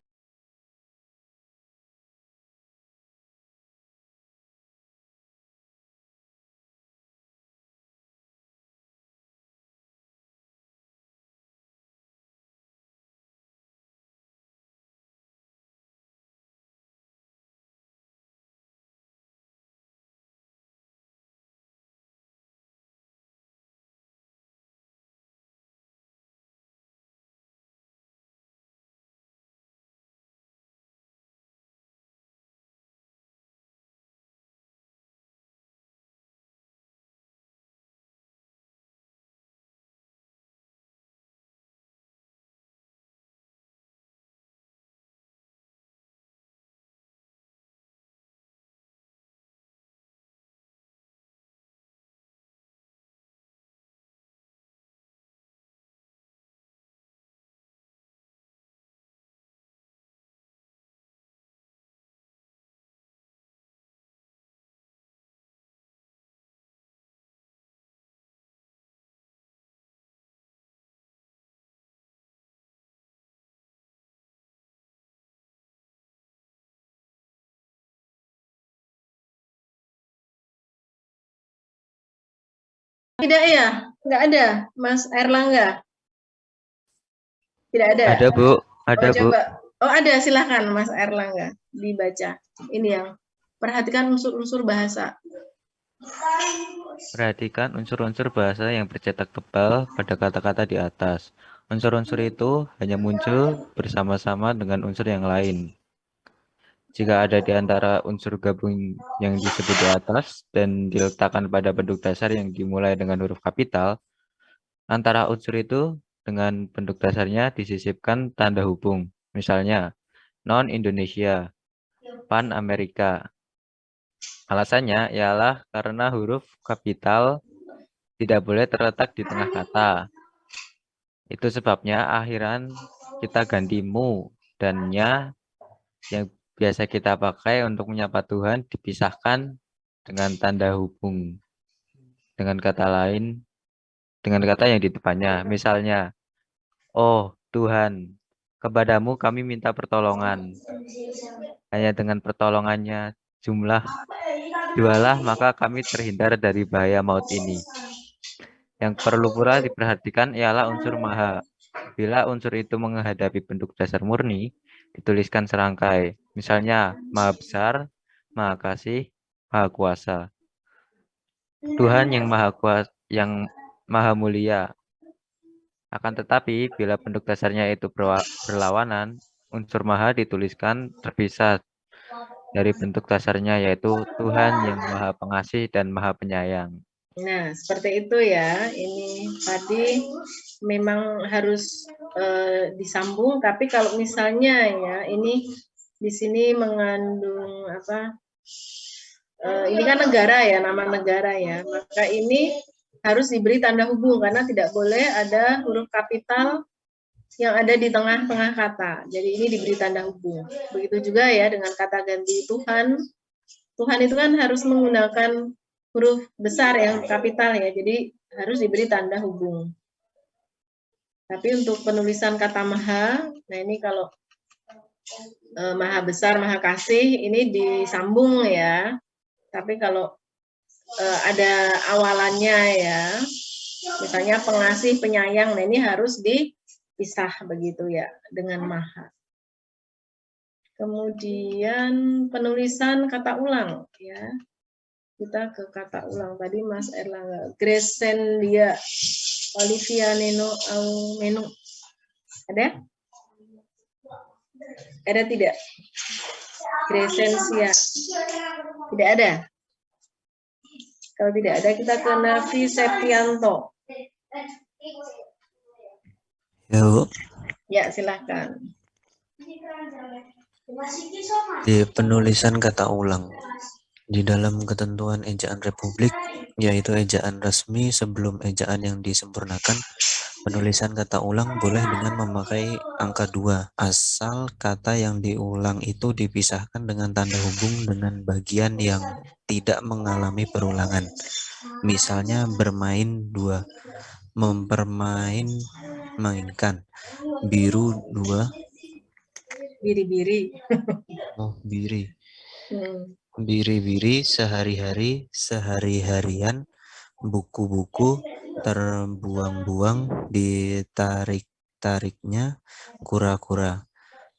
Tidak ya? Nggak ada, Mas Erlangga? Tidak ada? Ada, Bu. Ada, Bu. Coba. Oh, ada. Silahkan, Mas Erlangga. Dibaca. Ini yang perhatikan unsur-unsur bahasa. Perhatikan unsur-unsur bahasa yang bercetak tebal pada kata-kata di atas. Unsur-unsur itu hanya muncul bersama-sama dengan unsur yang lain. Jika ada di antara unsur gabung yang disebut di atas dan diletakkan pada bentuk dasar yang dimulai dengan huruf kapital, antara unsur itu dengan bentuk dasarnya disisipkan tanda hubung. Misalnya, non-Indonesia, pan-Amerika. Alasannya ialah karena huruf kapital tidak boleh terletak di tengah kata. Itu sebabnya akhiran kita ganti mu dan nya yang biasa kita pakai untuk menyapa Tuhan dipisahkan dengan tanda hubung. Dengan kata lain, dengan kata yang di depannya. Misalnya, oh Tuhan, kepadamu kami minta pertolongan. Hanya dengan pertolongannya jumlah jualah maka kami terhindar dari bahaya maut ini. Yang perlu pula diperhatikan ialah unsur maha. Bila unsur itu menghadapi bentuk dasar murni, dituliskan serangkai. Misalnya, maha besar, maha kasih, maha kuasa. Tuhan yang maha kuasa, yang maha mulia. Akan tetapi, bila bentuk dasarnya itu berlawanan, unsur maha dituliskan terpisah dari bentuk dasarnya, yaitu Tuhan yang maha pengasih dan maha penyayang. Nah, seperti itu ya. Ini tadi memang harus disambung, tapi kalau misalnya ya, ini di sini mengandung apa? Ini kan negara ya, nama negara ya. Maka ini harus diberi tanda hubung karena tidak boleh ada huruf kapital yang ada di tengah-tengah kata. Jadi ini diberi tanda hubung. Begitu juga ya dengan kata ganti Tuhan. Tuhan itu kan harus menggunakan huruf besar yang kapital ya, jadi harus diberi tanda hubung. Tapi untuk penulisan kata maha, nah ini kalau maha besar, maha kasih, ini disambung ya. Tapi kalau ada awalannya ya, misalnya pengasih, penyayang, nah ini harus dipisah begitu ya dengan maha. Kemudian penulisan kata ulang ya. Kita ke kata ulang tadi Mas Erlangga. Gresendia, Olivia Neno Menu. Ada? Ada tidak? Gresensia. Tidak ada. Kalau tidak ada kita ke Navi Septianto. Ya, Bu. Ya, silakan. Di penulisan kata ulang, di dalam ketentuan ejaan Republik, yaitu ejaan resmi sebelum ejaan yang disempurnakan, penulisan kata ulang boleh dengan memakai angka 2, asal kata yang diulang itu dipisahkan dengan tanda hubung dengan bagian yang tidak mengalami perulangan. Misalnya bermain 2, mempermain, mainkan, biru 2, Biri-biri. oh biri. Hmm. Biri-biri, sehari-hari, sehari-harian, buku-buku, terbuang-buang, ditarik-tariknya, kura-kura.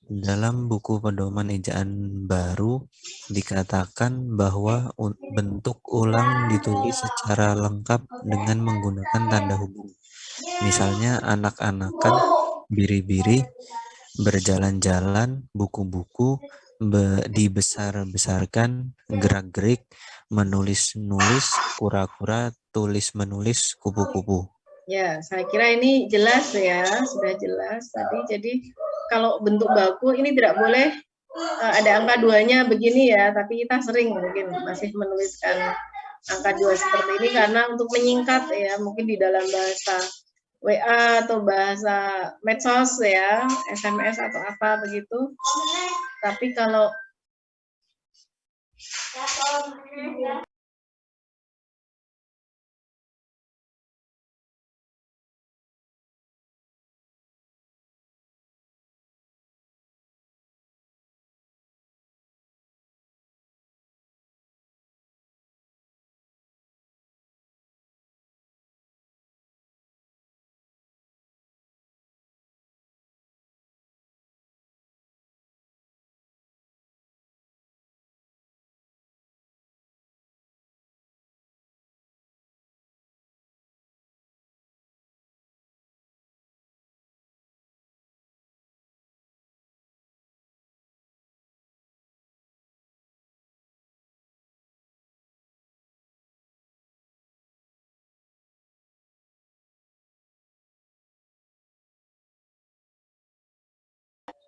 Dalam buku pedoman ejaan baru dikatakan bahwa bentuk ulang ditulis secara lengkap dengan menggunakan tanda hubung. Misalnya anak-anakan, biri-biri, berjalan-jalan, buku-buku, dibesar-besarkan, gerak-gerik, menulis-nulis, kura-kura, tulis-menulis, kupu-kupu. Ya, saya kira ini jelas ya, sudah jelas tadi. Jadi kalau bentuk baku ini tidak boleh ada angka 2-nya begini ya, tapi kita sering mungkin masih menuliskan angka 2 seperti ini karena untuk menyingkat ya, mungkin di dalam bahasa WA atau bahasa medsos ya, SMS atau apa begitu. Tapi kalau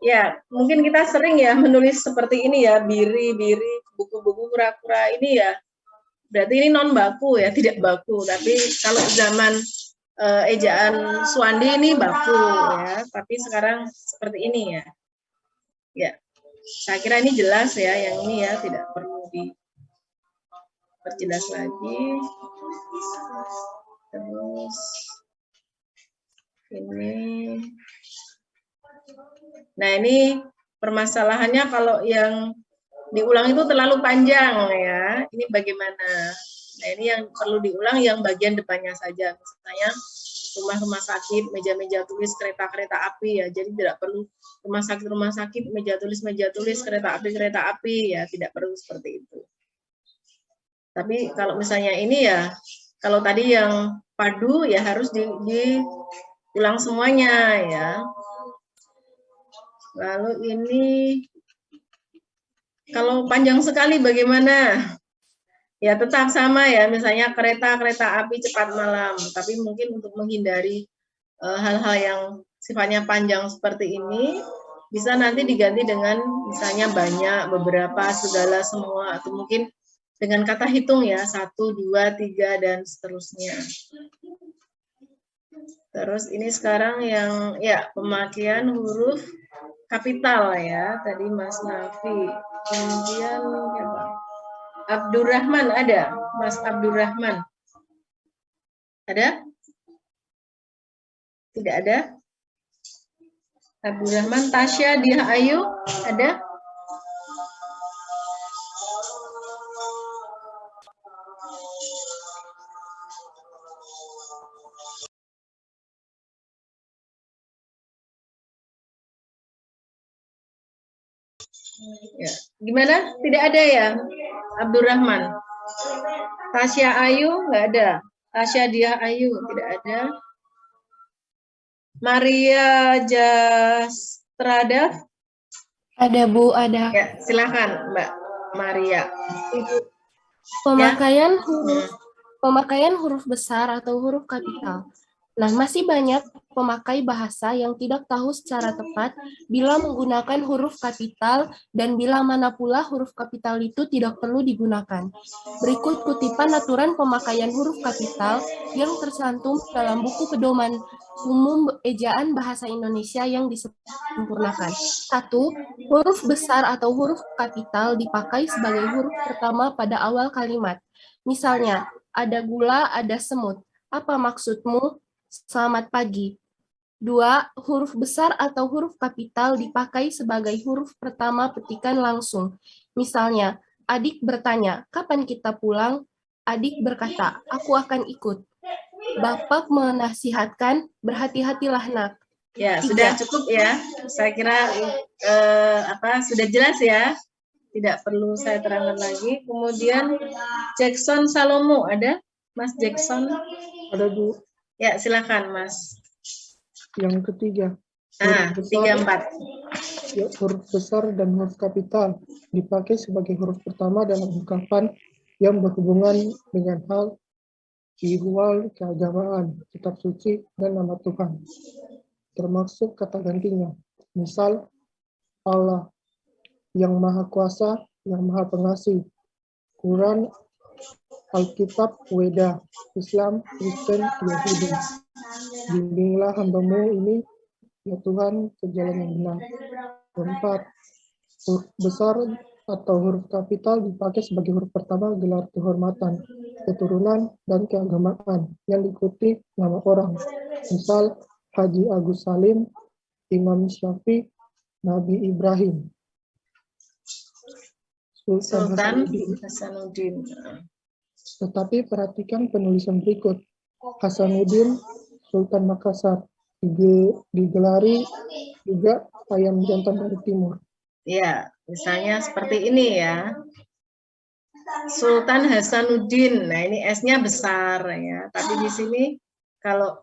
Ya, mungkin kita sering ya menulis seperti ini ya, biri, buku-buku, kura-kura ini ya. Berarti ini non baku ya, tidak baku. Tapi kalau zaman ejaan Suwandi ini baku ya, tapi sekarang seperti ini ya. Ya, saya kira ini jelas ya, yang ini ya tidak perlu diperjelas lagi. Terus ini. Nah, ini permasalahannya kalau yang diulang itu terlalu panjang ya. Ini bagaimana? Nah, ini yang perlu diulang yang bagian depannya saja. Misalnya rumah-rumah sakit, meja-meja tulis, kereta-kereta api ya. Jadi tidak perlu rumah sakit, meja tulis, kereta api ya. Tidak perlu seperti itu. Tapi kalau misalnya ini ya, kalau tadi yang padu ya harus diulang semuanya ya. Lalu ini kalau panjang sekali bagaimana? Ya tetap sama ya, misalnya kereta api cepat malam. Tapi mungkin untuk menghindari hal-hal yang sifatnya panjang seperti ini, bisa nanti diganti dengan misalnya banyak, beberapa, segala, semua, atau mungkin dengan kata hitung ya, 1, 2, 3, dan seterusnya. Terus ini sekarang yang ya pemakaian huruf kapital ya, tadi Mas Nafi. Kemudian siapa? Abdurrahman ada, Mas Abdurrahman. Ada? Tidak ada? Abdurrahman, Tasya, Dia Ayu, ada? Ya. Gimana? Tidak ada ya, Abdurrahman. Tasya Ayu nggak ada. Tasya Dia Ayu tidak ada. Maria Jastrada ada Bu, ada. Ya, silakan Mbak Maria. Pemakaian huruf besar atau huruf kapital. Nah, masih banyak pemakai bahasa yang tidak tahu secara tepat bila menggunakan huruf kapital dan bila mana pula huruf kapital itu tidak perlu digunakan. Berikut kutipan aturan pemakaian huruf kapital yang tercantum dalam buku pedoman umum ejaan bahasa Indonesia yang disempurnakan. 1. Huruf besar atau huruf kapital dipakai sebagai huruf pertama pada awal kalimat. Misalnya, ada gula, ada semut. Apa maksudmu? Selamat pagi. 2. Huruf besar atau huruf kapital dipakai sebagai huruf pertama petikan langsung. Misalnya, adik bertanya, kapan kita pulang? Adik berkata, aku akan ikut. Bapak menasihatkan, berhati-hatilah nak. Ya, sudah cukup ya. Saya kira sudah jelas ya. Tidak perlu saya terangkan lagi. Kemudian Jackson Salomo ada? Mas Jackson? Ada Bu. Ya, silakan Mas. Yang ketiga. 3, 4. Ya, huruf besar dan huruf kapital dipakai sebagai huruf pertama dalam ungkapan yang berhubungan dengan hal ihwal keagamaan, kitab suci, dan nama Tuhan, termasuk kata gantinya. Misal, Allah, yang Maha Kuasa, yang Maha Pengasih, Quran, Alkitab, Weda, Islam, Kristen, Yahudi. Bimbinglah hambamu ini, ya Tuhan, ke jalan yang benar. 4. Huruf besar atau huruf kapital dipakai sebagai huruf pertama gelar kehormatan, keturunan, dan keagamaan yang diikuti nama orang. Misal, Haji Agus Salim, Imam Syafi'i, Nabi Ibrahim. Sultan Hasanuddin. Tetapi perhatikan penulisan berikut. Hasanuddin, Sultan Makassar, digelari juga ayam jantan dari timur. Ya, misalnya seperti ini ya. Sultan Hasanuddin. Nah, ini S-nya besar ya. Tapi di sini kalau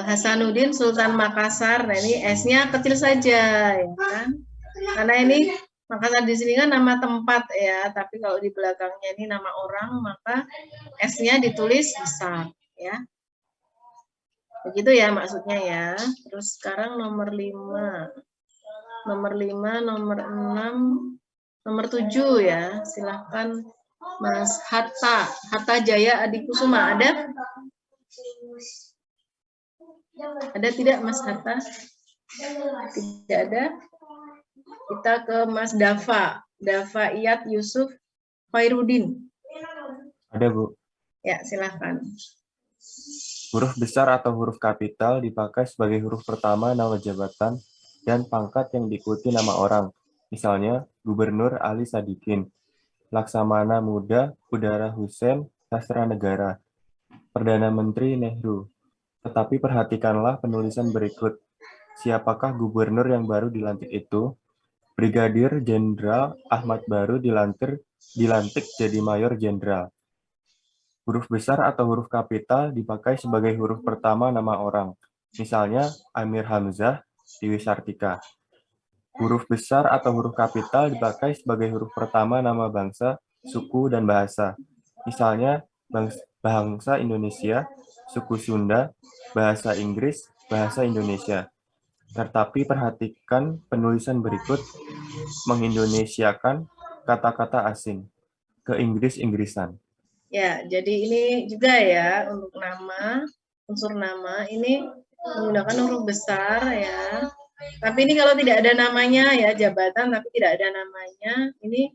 Hasanuddin Sultan Makassar, nah ini S-nya kecil saja ya kan. Karena ini Makassar di sini kan nama tempat ya, tapi kalau di belakangnya ini nama orang, maka S-nya ditulis besar ya. Begitu ya maksudnya ya. Terus sekarang nomor 5. nomor 5, nomor 6, nomor 7 ya. Silahkan Mas Hatta Jaya Adikusuma, ada? Ada tidak Mas Hatta? Tidak ada. Kita ke Mas Dava Iyat Yusuf Khairuddin. Ada, Bu. Ya, silahkan. Huruf besar atau huruf kapital dipakai sebagai huruf pertama nama jabatan dan pangkat yang diikuti nama orang. Misalnya, Gubernur Ali Sadikin, Laksamana Muda Udara Hussein Sastra Negara, Perdana Menteri Nehru. Tetapi perhatikanlah penulisan berikut. Siapakah gubernur yang baru dilantik itu? Brigadir Jenderal Ahmad Baru dilantik jadi Mayor Jenderal. Huruf besar atau huruf kapital dipakai sebagai huruf pertama nama orang. Misalnya, Amir Hamzah Dewi Sartika. Huruf besar atau huruf kapital dipakai sebagai huruf pertama nama bangsa, suku, dan bahasa. Misalnya, bangsa Indonesia, suku Sunda, bahasa Inggris, bahasa Indonesia. Tetapi perhatikan penulisan berikut mengindonesiakan kata-kata asing ke Inggris-Inggrisan. Ya, jadi ini juga ya untuk nama, unsur nama ini menggunakan huruf besar ya. Tapi ini kalau tidak ada namanya ya, jabatan tapi tidak ada namanya, ini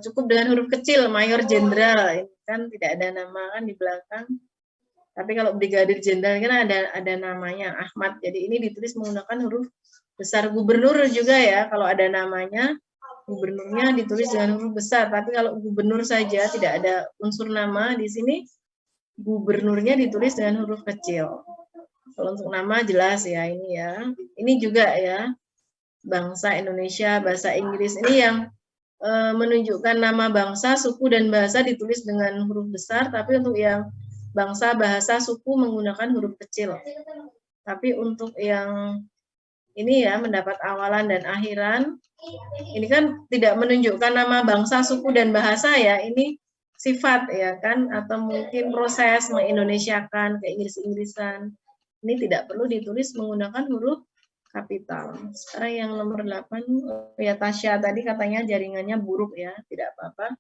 cukup dengan huruf kecil, Mayor Jenderal. Ini kan tidak ada nama kan di belakang. Tapi kalau Brigadir Jenderal kan ada namanya Ahmad. Jadi ini ditulis menggunakan huruf besar. Gubernur juga ya, kalau ada namanya gubernurnya ditulis dengan huruf besar. Tapi kalau gubernur saja tidak ada unsur nama di sini, gubernurnya ditulis dengan huruf kecil. Kalau untuk nama jelas ya ini ya. Ini juga ya bangsa Indonesia, bahasa Inggris ini yang menunjukkan nama bangsa, suku dan bahasa ditulis dengan huruf besar. Tapi untuk yang bangsa, bahasa, suku menggunakan huruf kecil. Tapi untuk yang ini ya mendapat awalan dan akhiran, ini kan tidak menunjukkan nama bangsa, suku dan bahasa ya, ini sifat ya kan, atau mungkin proses mengindonesiakan ke Inggris-Inggrisan. Ini tidak perlu ditulis menggunakan huruf kapital. Sekarang yang nomor 8 ya, Tasya tadi katanya jaringannya buruk ya, tidak apa-apa.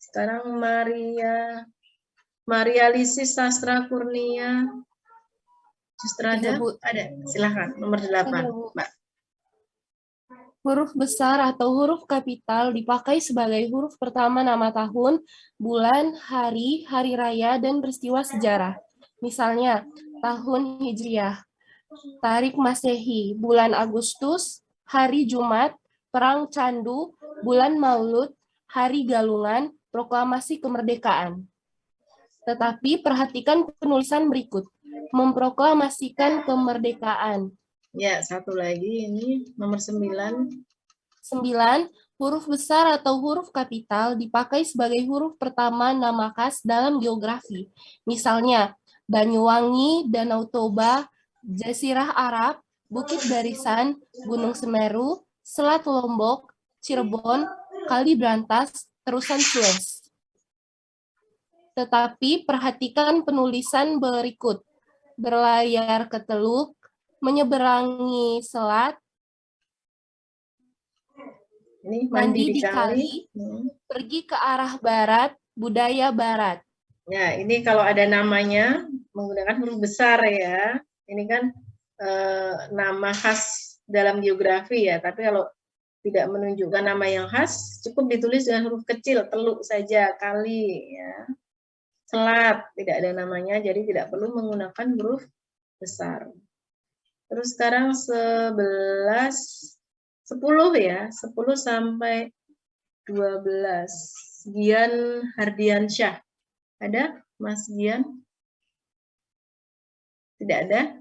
Sekarang Maria Lisis Sastra Kurnia. Justru ada? Silakan, nomor 8, Mbak. Huruf besar atau huruf kapital dipakai sebagai huruf pertama nama tahun, bulan, hari, hari raya, dan peristiwa sejarah. Misalnya, tahun Hijriah, Tarik Masehi, bulan Agustus, hari Jumat, Perang Candu, bulan Maulud, hari Galungan, proklamasi kemerdekaan. Tetapi perhatikan penulisan berikut. Memproklamasikan kemerdekaan. Ya, satu lagi ini nomor 9. 9. Huruf besar atau huruf kapital dipakai sebagai huruf pertama nama khas dalam geografi. Misalnya, Banyuwangi, Danau Toba, Jazirah Arab, Bukit Barisan, Gunung Semeru, Selat Lombok, Cirebon, Kali Brantas, Terusan Suez. Tetapi perhatikan penulisan berikut. Berlayar ke Teluk, menyeberangi selat, ini mandi di kali, pergi ke arah barat, budaya barat. Ya, ini kalau ada namanya menggunakan huruf besar ya. Ini kan nama khas dalam geografi ya. Tapi kalau tidak menunjukkan nama yang khas, cukup ditulis dengan huruf kecil, Teluk saja, kali ya. Selat, tidak ada namanya, jadi tidak perlu menggunakan huruf besar. Terus sekarang 10 ya, 10 sampai 12. Gian Hardiansyah. Ada, Mas Gian? Tidak ada?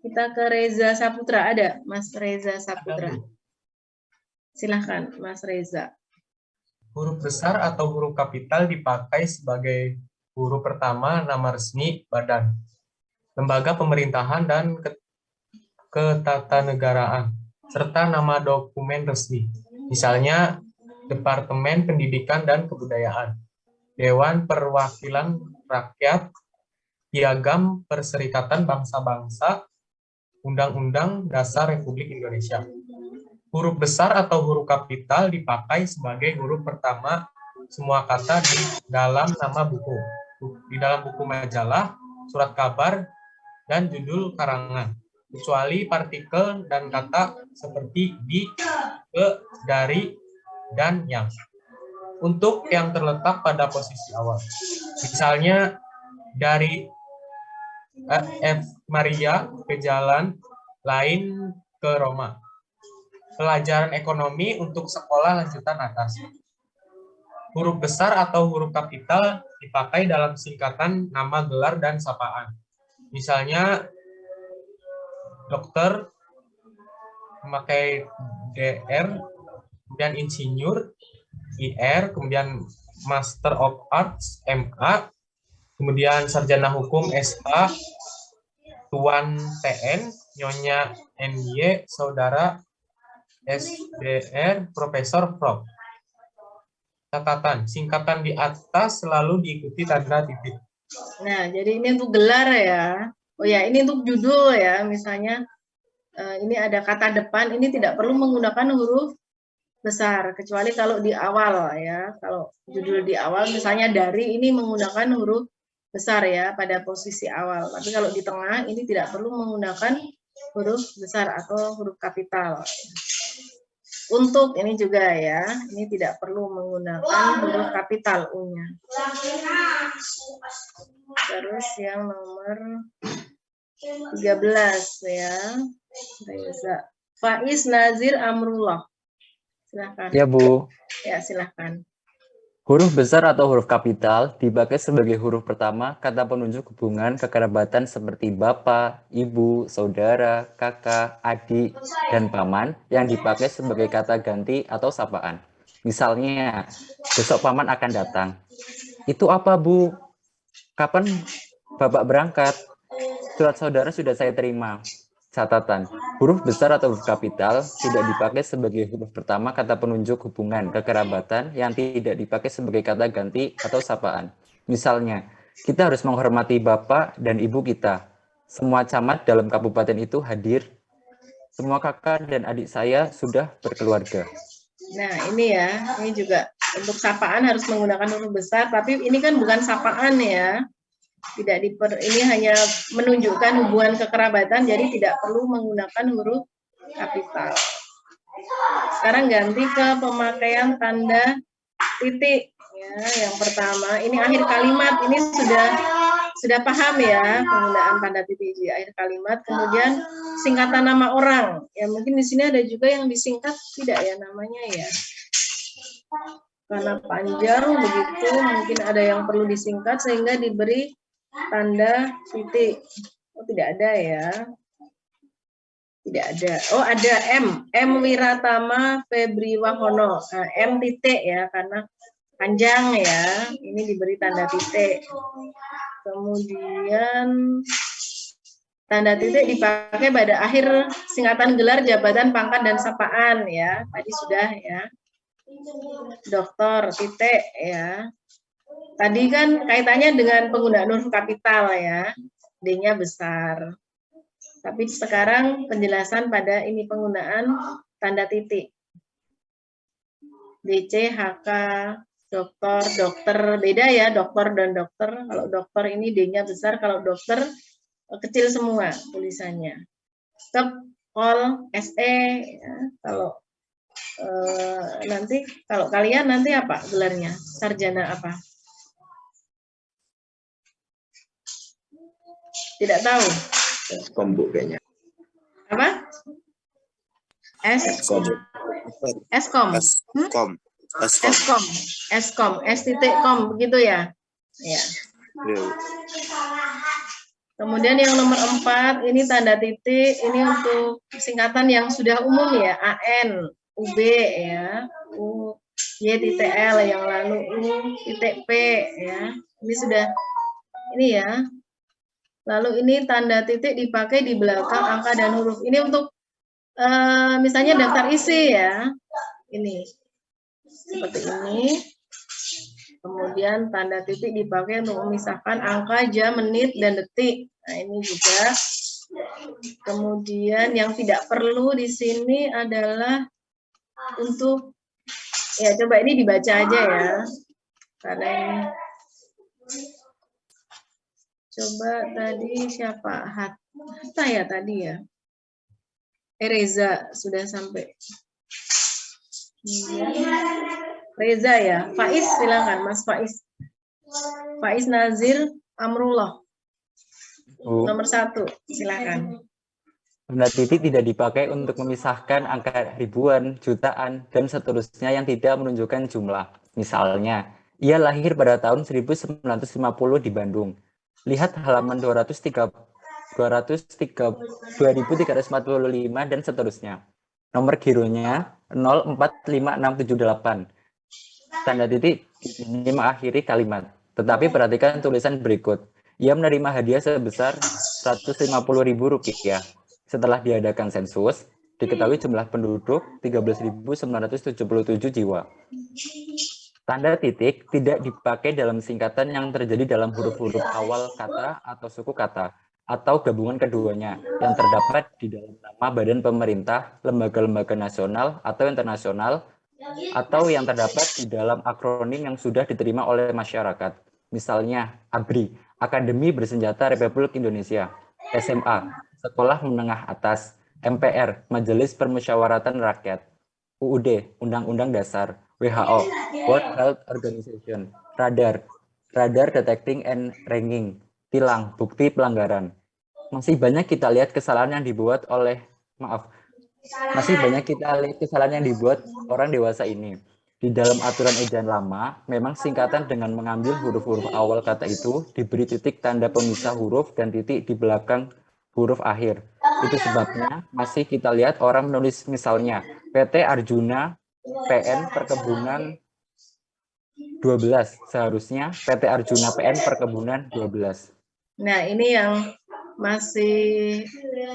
Kita ke Reza Saputra, ada, Mas Reza Saputra. Silahkan, Mas Reza. Huruf besar atau huruf kapital dipakai sebagai huruf pertama nama resmi badan, lembaga pemerintahan dan ketatanegaraan, serta nama dokumen resmi. Misalnya, Departemen Pendidikan dan Kebudayaan, Dewan Perwakilan Rakyat, Piagam Perserikatan Bangsa-Bangsa, Undang-Undang Dasar Republik Indonesia. Huruf besar atau huruf kapital dipakai sebagai huruf pertama semua kata di dalam nama buku, di dalam buku majalah, surat kabar, dan judul karangan, kecuali partikel dan kata seperti di, ke, dari, dan yang. Untuk yang terletak pada posisi awal. Misalnya dari F. Maria ke jalan lain ke Roma. Pelajaran ekonomi untuk sekolah lanjutan atas. Huruf besar atau huruf kapital dipakai dalam singkatan nama, gelar, dan sapaan. Misalnya, dokter memakai DR, kemudian insinyur, IR, kemudian Master of Arts, MA, kemudian sarjana hukum, SA, Tuan TN, Nyonya MY, Saudara SDR, Profesor Prof. Catatan, singkatan di atas selalu diikuti tanda titik. Nah, jadi ini untuk gelar ya. Oh ya, ini untuk judul ya. Misalnya ini ada kata depan, ini tidak perlu menggunakan huruf besar, kecuali kalau di awal ya. Kalau judul di awal, misalnya dari, ini menggunakan huruf besar ya pada posisi awal. Tapi kalau di tengah, ini tidak perlu menggunakan huruf besar atau huruf kapital. Untuk ini juga ya, ini tidak perlu menggunakan huruf kapital U-nya. Terus yang nomor 13 ya. Faiz Nazir Amrullah. Silakan. Ya, Bu. Ya, silakan. Huruf besar atau huruf kapital dipakai sebagai huruf pertama kata penunjuk hubungan kekerabatan seperti bapak, ibu, saudara, kakak, adik, dan paman yang dipakai sebagai kata ganti atau sapaan. Misalnya, besok paman akan datang. Itu apa, Bu? Kapan Bapak berangkat? Surat saudara sudah saya terima. Catatan, huruf besar atau huruf kapital tidak dipakai sebagai huruf pertama kata penunjuk hubungan kekerabatan yang tidak dipakai sebagai kata ganti atau sapaan. Misalnya, kita harus menghormati bapak dan ibu kita. Semua camat dalam kabupaten itu hadir. Semua kakak dan adik saya sudah berkeluarga. Nah, ini ya, ini juga untuk sapaan harus menggunakan huruf besar, tapi ini kan bukan sapaan ya. Ini hanya menunjukkan hubungan kekerabatan, jadi tidak perlu menggunakan huruf kapital. Sekarang ganti ke pemakaian tanda titik ya. Yang pertama, ini akhir kalimat, ini sudah paham ya penggunaan tanda titik di akhir kalimat. Kemudian singkatan nama orang. Ya mungkin di sini ada juga yang disingkat tidak ya namanya ya. Karena panjang begitu, mungkin ada yang perlu disingkat sehingga diberi tanda titik. Oh, tidak ada ya. Tidak ada. Oh, ada M Wiratama Febri Wahono. Nah, M titik ya, karena panjang ya. Ini diberi tanda titik. Kemudian tanda titik dipakai pada akhir singkatan gelar, jabatan, pangkat, dan sapaan ya. Tadi sudah ya. Doktor titik ya. Tadi kan kaitannya dengan penggunaan huruf kapital ya, D-nya besar. Tapi sekarang penjelasan pada ini penggunaan tanda titik. DC, HK, dokter, dokter, beda ya, dokter dan dokter. Kalau dokter ini D-nya besar, kalau dokter kecil semua tulisannya. Stop, all, SE, ya. Kalau nanti, kalau kalian nanti apa gelarnya? Sarjana apa? Tidak tahu. Eskom, Bu, kayaknya. Apa? Eskom. Eskom. Eskom. Eskom. Eskom. S.com begitu ya? Ya. Kemudian yang nomor 4 ini tanda titik, ini untuk singkatan yang sudah umum ya, AN, UB ya, U, Y.L yang lalu U.P ya. Ini sudah ini ya. Lalu ini tanda titik dipakai di belakang angka dan huruf. Ini untuk misalnya daftar isi ya. Ini seperti ini. Kemudian tanda titik dipakai untuk memisahkan angka, jam, menit, dan detik. Nah ini juga Kemudian yang tidak perlu di sini adalah untuk, ya coba ini dibaca aja ya, karena ini. Coba tadi siapa? Hatta ya tadi ya. Reza sudah sampai. Reza ya. Faiz silakan Mas Faiz. Faiz Nazir Amrullah. Nomor 1 silakan. Tanda titik tidak dipakai untuk memisahkan angka ribuan, jutaan, dan seterusnya yang tidak menunjukkan jumlah. Misalnya, ia lahir pada tahun 1950 di Bandung. Lihat halaman 2345 dan seterusnya. Nomor gironya 045678. Tanda titik ini mengakhiri kalimat. Tetapi perhatikan tulisan berikut. Ia menerima hadiah sebesar Rp150.000. Setelah diadakan sensus, diketahui jumlah penduduk 13.977 jiwa. Tanda titik tidak dipakai dalam singkatan yang terjadi dalam huruf-huruf awal kata atau suku kata, atau gabungan keduanya, yang terdapat di dalam nama badan pemerintah, lembaga-lembaga nasional atau internasional, atau yang terdapat di dalam akronim yang sudah diterima oleh masyarakat. Misalnya, ABRI, Akademi Bersenjata Republik Indonesia, SMA, Sekolah Menengah Atas, MPR, Majelis Permusyawaratan Rakyat, UUD, Undang-Undang Dasar, WHO, World Health Organization, Radar Detecting and Ranking, tilang, bukti pelanggaran. Masih banyak kita lihat kesalahan yang dibuat orang dewasa ini. Di dalam aturan ejaan lama, memang singkatan dengan mengambil huruf-huruf awal kata itu diberi titik tanda pemisah huruf dan titik di belakang huruf akhir. Itu sebabnya masih kita lihat orang menulis misalnya PT Arjuna PN Perkebunan 12. Seharusnya PT Arjuna PN Perkebunan 12. Nah, ini yang masih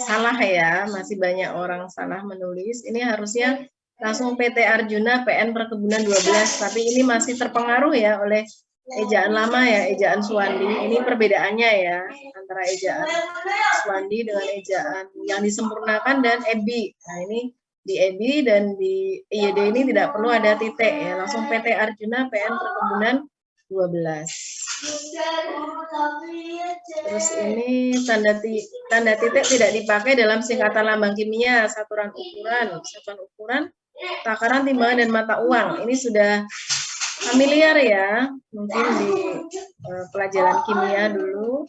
salah ya, masih banyak orang salah menulis. Ini harusnya langsung PT Arjuna PN Perkebunan 12, tapi ini masih terpengaruh ya oleh ejaan lama ya, ejaan Suwandi. Ini perbedaannya ya antara ejaan Suwandi dengan ejaan yang disempurnakan dan EBI. Nah, ini di EBI dan di IYD ini tidak perlu ada titik ya, langsung PT Arjuna PN Perkebunan 12. Terus ini tanda titik tidak dipakai dalam singkatan lambang kimia, satuan ukuran, takaran, timbangan, dan mata uang. Ini sudah familiar ya, mungkin di pelajaran kimia dulu.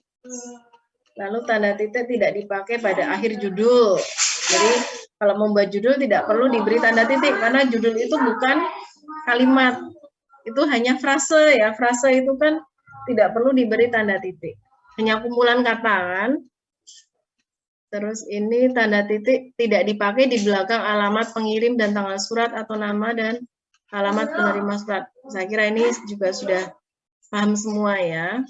Lalu tanda titik tidak dipakai pada akhir judul. Jadi kalau membuat judul tidak perlu diberi tanda titik karena judul itu bukan kalimat. Itu hanya frase ya. Frase itu kan tidak perlu diberi tanda titik. Hanya kumpulan kata kan. Terus ini tanda titik tidak dipakai di belakang alamat pengirim dan tanggal surat atau nama dan alamat penerima surat. Saya kira ini juga sudah paham semua ya.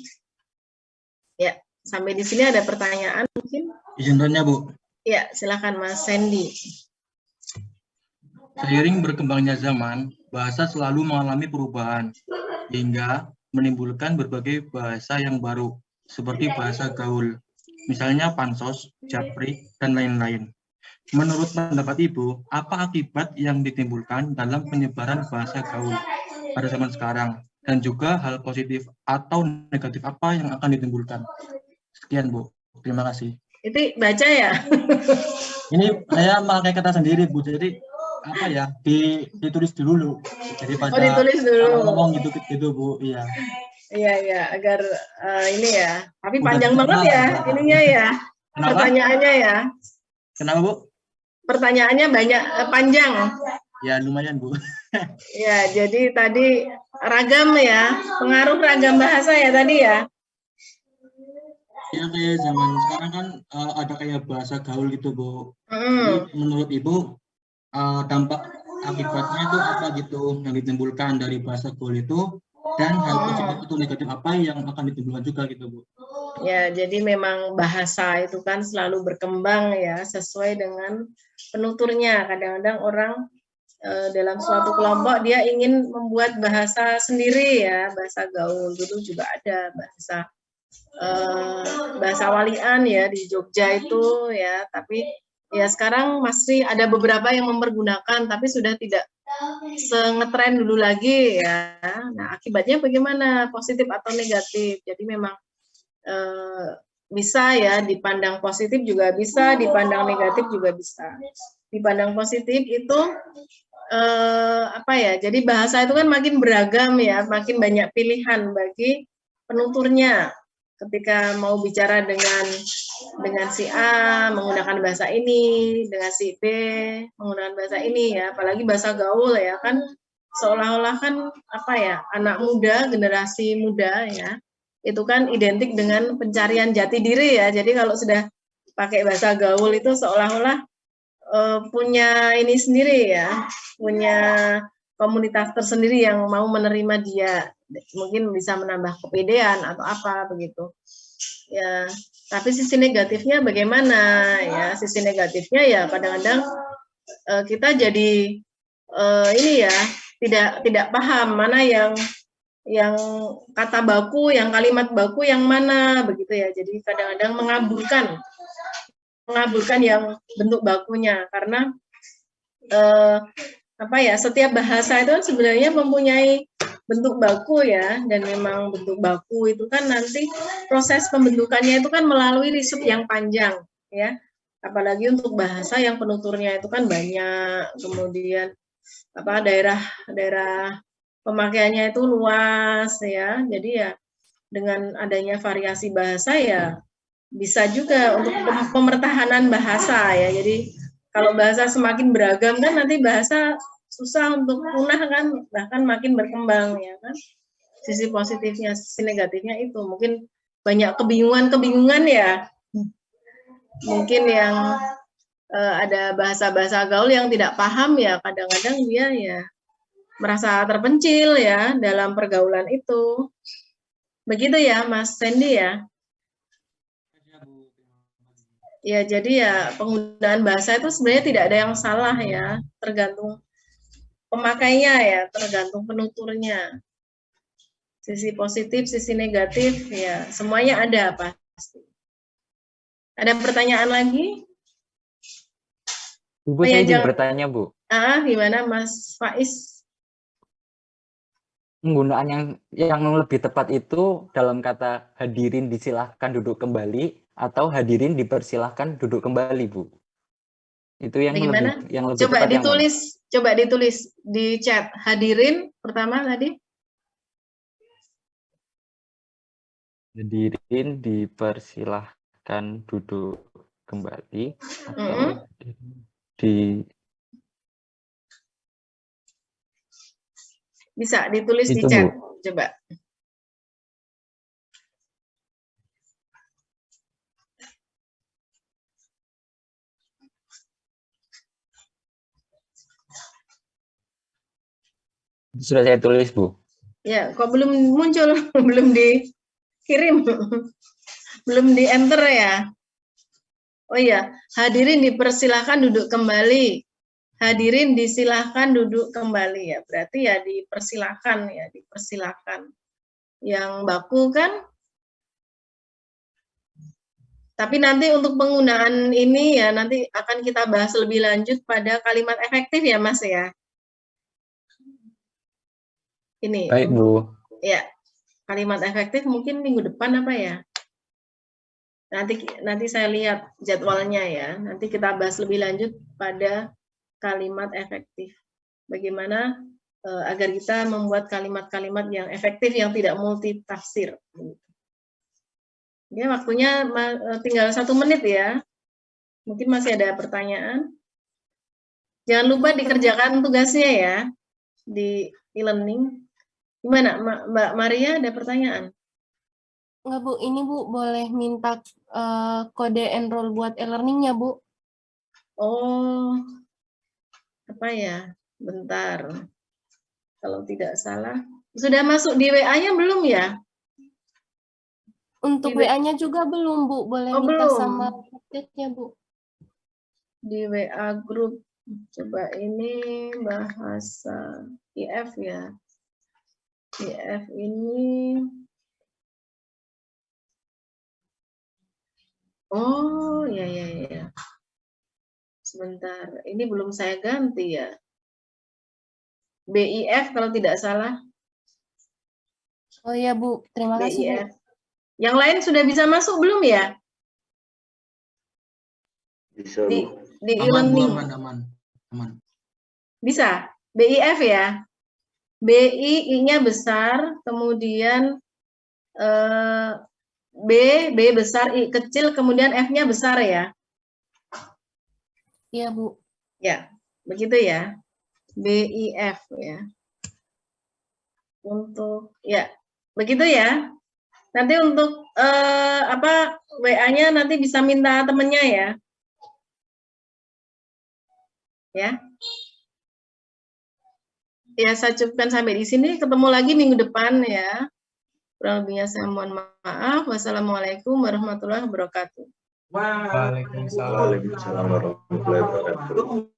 Ya, sampai di sini ada pertanyaan mungkin? Izin tanya, Bu. Ya, silakan Mas Sandy. Seiring berkembangnya zaman, bahasa selalu mengalami perubahan, hingga menimbulkan berbagai bahasa yang baru, seperti bahasa gaul, misalnya pansos, japri, dan lain-lain. Menurut pendapat Ibu, apa akibat yang ditimbulkan dalam penyebaran bahasa gaul pada zaman sekarang? Dan juga hal positif atau negatif apa yang akan ditimbulkan? Sekian, Bu. Terima kasih. Itu baca ya? Ini saya memakai kata sendiri, Bu. Jadi apa ya? Ditulis dulu. Jadi pada ditulis dulu. Ngomong gitu, Bu. Iya. Iya, agar ini ya. Tapi panjang banget ya ininya ya. Kenapa? Pertanyaannya ya. Kenapa, Bu? Pertanyaannya banyak, panjang. Ya, lumayan, Bu. Ya, jadi tadi ragam ya. Pengaruh ragam bahasa ya tadi ya. Ya, kayak zaman sekarang kan ada kayak bahasa gaul gitu, Bu. Jadi, menurut Ibu, dampak akibatnya itu apa gitu yang ditimbulkan dari bahasa gaul itu, dan hal positif atau negatif apa yang akan ditimbulkan juga gitu, Bu? Ya, jadi memang bahasa itu kan selalu berkembang ya, sesuai dengan penuturnya. Kadang-kadang orang dalam suatu kelompok dia ingin membuat bahasa sendiri ya, bahasa gaul gitu juga ada, bahasa bahasa walian ya di Jogja itu ya, tapi ya sekarang masih ada beberapa yang mempergunakan, tapi sudah tidak sengetren dulu lagi ya. Nah, akibatnya bagaimana? Positif atau negatif? Jadi memang bisa ya dipandang positif juga bisa, dipandang negatif juga bisa. Dipandang positif itu apa ya? Jadi bahasa itu kan makin beragam ya, makin banyak pilihan bagi penuturnya. Ketika mau bicara dengan si A menggunakan bahasa ini, dengan si B menggunakan bahasa ini ya, apalagi bahasa gaul ya kan, seolah-olah kan apa ya, anak muda, generasi muda ya, itu kan identik dengan pencarian jati diri ya. Jadi kalau sudah pakai bahasa gaul itu seolah-olah punya ini sendiri ya, punya komunitas tersendiri yang mau menerima dia, mungkin bisa menambah kepedean atau apa begitu ya. Tapi sisi negatifnya bagaimana ya? Sisi negatifnya ya kadang-kadang kita jadi ini ya tidak paham mana yang kata baku, yang kalimat baku yang mana begitu ya. Jadi kadang-kadang mengaburkan yang bentuk bakunya, karena apa ya, setiap bahasa itu kan sebenarnya mempunyai bentuk baku ya, dan memang bentuk baku itu kan nanti proses pembentukannya itu kan melalui riset yang panjang ya, apalagi untuk bahasa yang penuturnya itu kan banyak, kemudian apa daerah pemakaiannya itu luas ya. Jadi ya dengan adanya variasi bahasa ya bisa juga untuk pemertahanan bahasa ya. Jadi kalau bahasa semakin beragam kan nanti bahasa susah untuk punah kan, bahkan makin berkembang ya kan. Sisi positifnya, sisi negatifnya itu mungkin banyak kebingungan ya. Mungkin yang ada bahasa-bahasa gaul yang tidak paham ya, kadang-kadang dia ya merasa terpencil ya dalam pergaulan itu. Begitu ya Mas Sandy ya. Ya, jadi ya penggunaan bahasa itu sebenarnya tidak ada yang salah ya, tergantung pemakainya ya, tergantung penuturnya. Sisi positif, sisi negatif ya, semuanya ada pasti. Ada pertanyaan lagi? Bu, saya ingin bertanya, Bu. Gimana Mas Faiz? Penggunaan yang lebih tepat itu dalam kata hadirin disilahkan duduk kembali atau hadirin dipersilahkan duduk kembali, Bu. Itu yang Bagaimana? lebih Coba tepat ditulis, coba ditulis di chat. Hadirin pertama tadi. Hadirin dipersilahkan duduk kembali atau bisa ditulis itu, di chat, Bu. coba. Sudah saya tulis, Bu. Ya, kok belum muncul, belum dikirim, belum di enter ya. Oh iya, hadirin dipersilahkan duduk kembali. Hadirin disilahkan duduk kembali ya, berarti ya dipersilahkan ya, dipersilahkan. Yang baku kan. Tapi nanti untuk penggunaan ini ya nanti akan kita bahas lebih lanjut pada kalimat efektif ya Mas ya. Ini. Baik, Bu. Ya, kalimat efektif mungkin minggu depan apa ya? Nanti saya lihat jadwalnya ya. Nanti kita bahas lebih lanjut pada kalimat efektif. Bagaimana agar kita membuat kalimat-kalimat yang efektif yang tidak multitafsir. Ya, waktunya tinggal 1 menit ya. Mungkin masih ada pertanyaan. Jangan lupa dikerjakan tugasnya ya di e-learning. Gimana, Mbak Maria, ada pertanyaan? Enggak, Bu. Ini, Bu, boleh minta kode enroll buat e-learning-nya, Bu? Oh, apa ya? Bentar. Kalau tidak salah. Sudah masuk di WA-nya belum ya? Untuk WA-nya juga belum, Bu. Boleh minta belum. sama update-nya, Bu. Di WA grup. Coba ini bahasa IF ya. IF ini Oh, ya. Sebentar, ini belum saya ganti ya. BIF kalau tidak salah. Oh iya Bu, terima kasih Bu. BIF. Yang lain sudah bisa masuk belum ya? Bisa, Di Aman, Bu, e-learning. aman. Bisa? BIF ya? BI-nya besar, kemudian B besar, I kecil, kemudian F-nya besar ya? Iya Bu. Ya, begitu ya. BIF ya. Untuk, ya, begitu ya. Nanti untuk WA-nya nanti bisa minta temennya ya. Ya, saya cukupkan sampai di sini. Ketemu lagi minggu depan ya. Kurang lebihnya saya mohon maaf. Wassalamualaikum warahmatullahi wabarakatuh. Waalaikumsalam. Waalaikumsalam warahmatullahi wabarakatuh.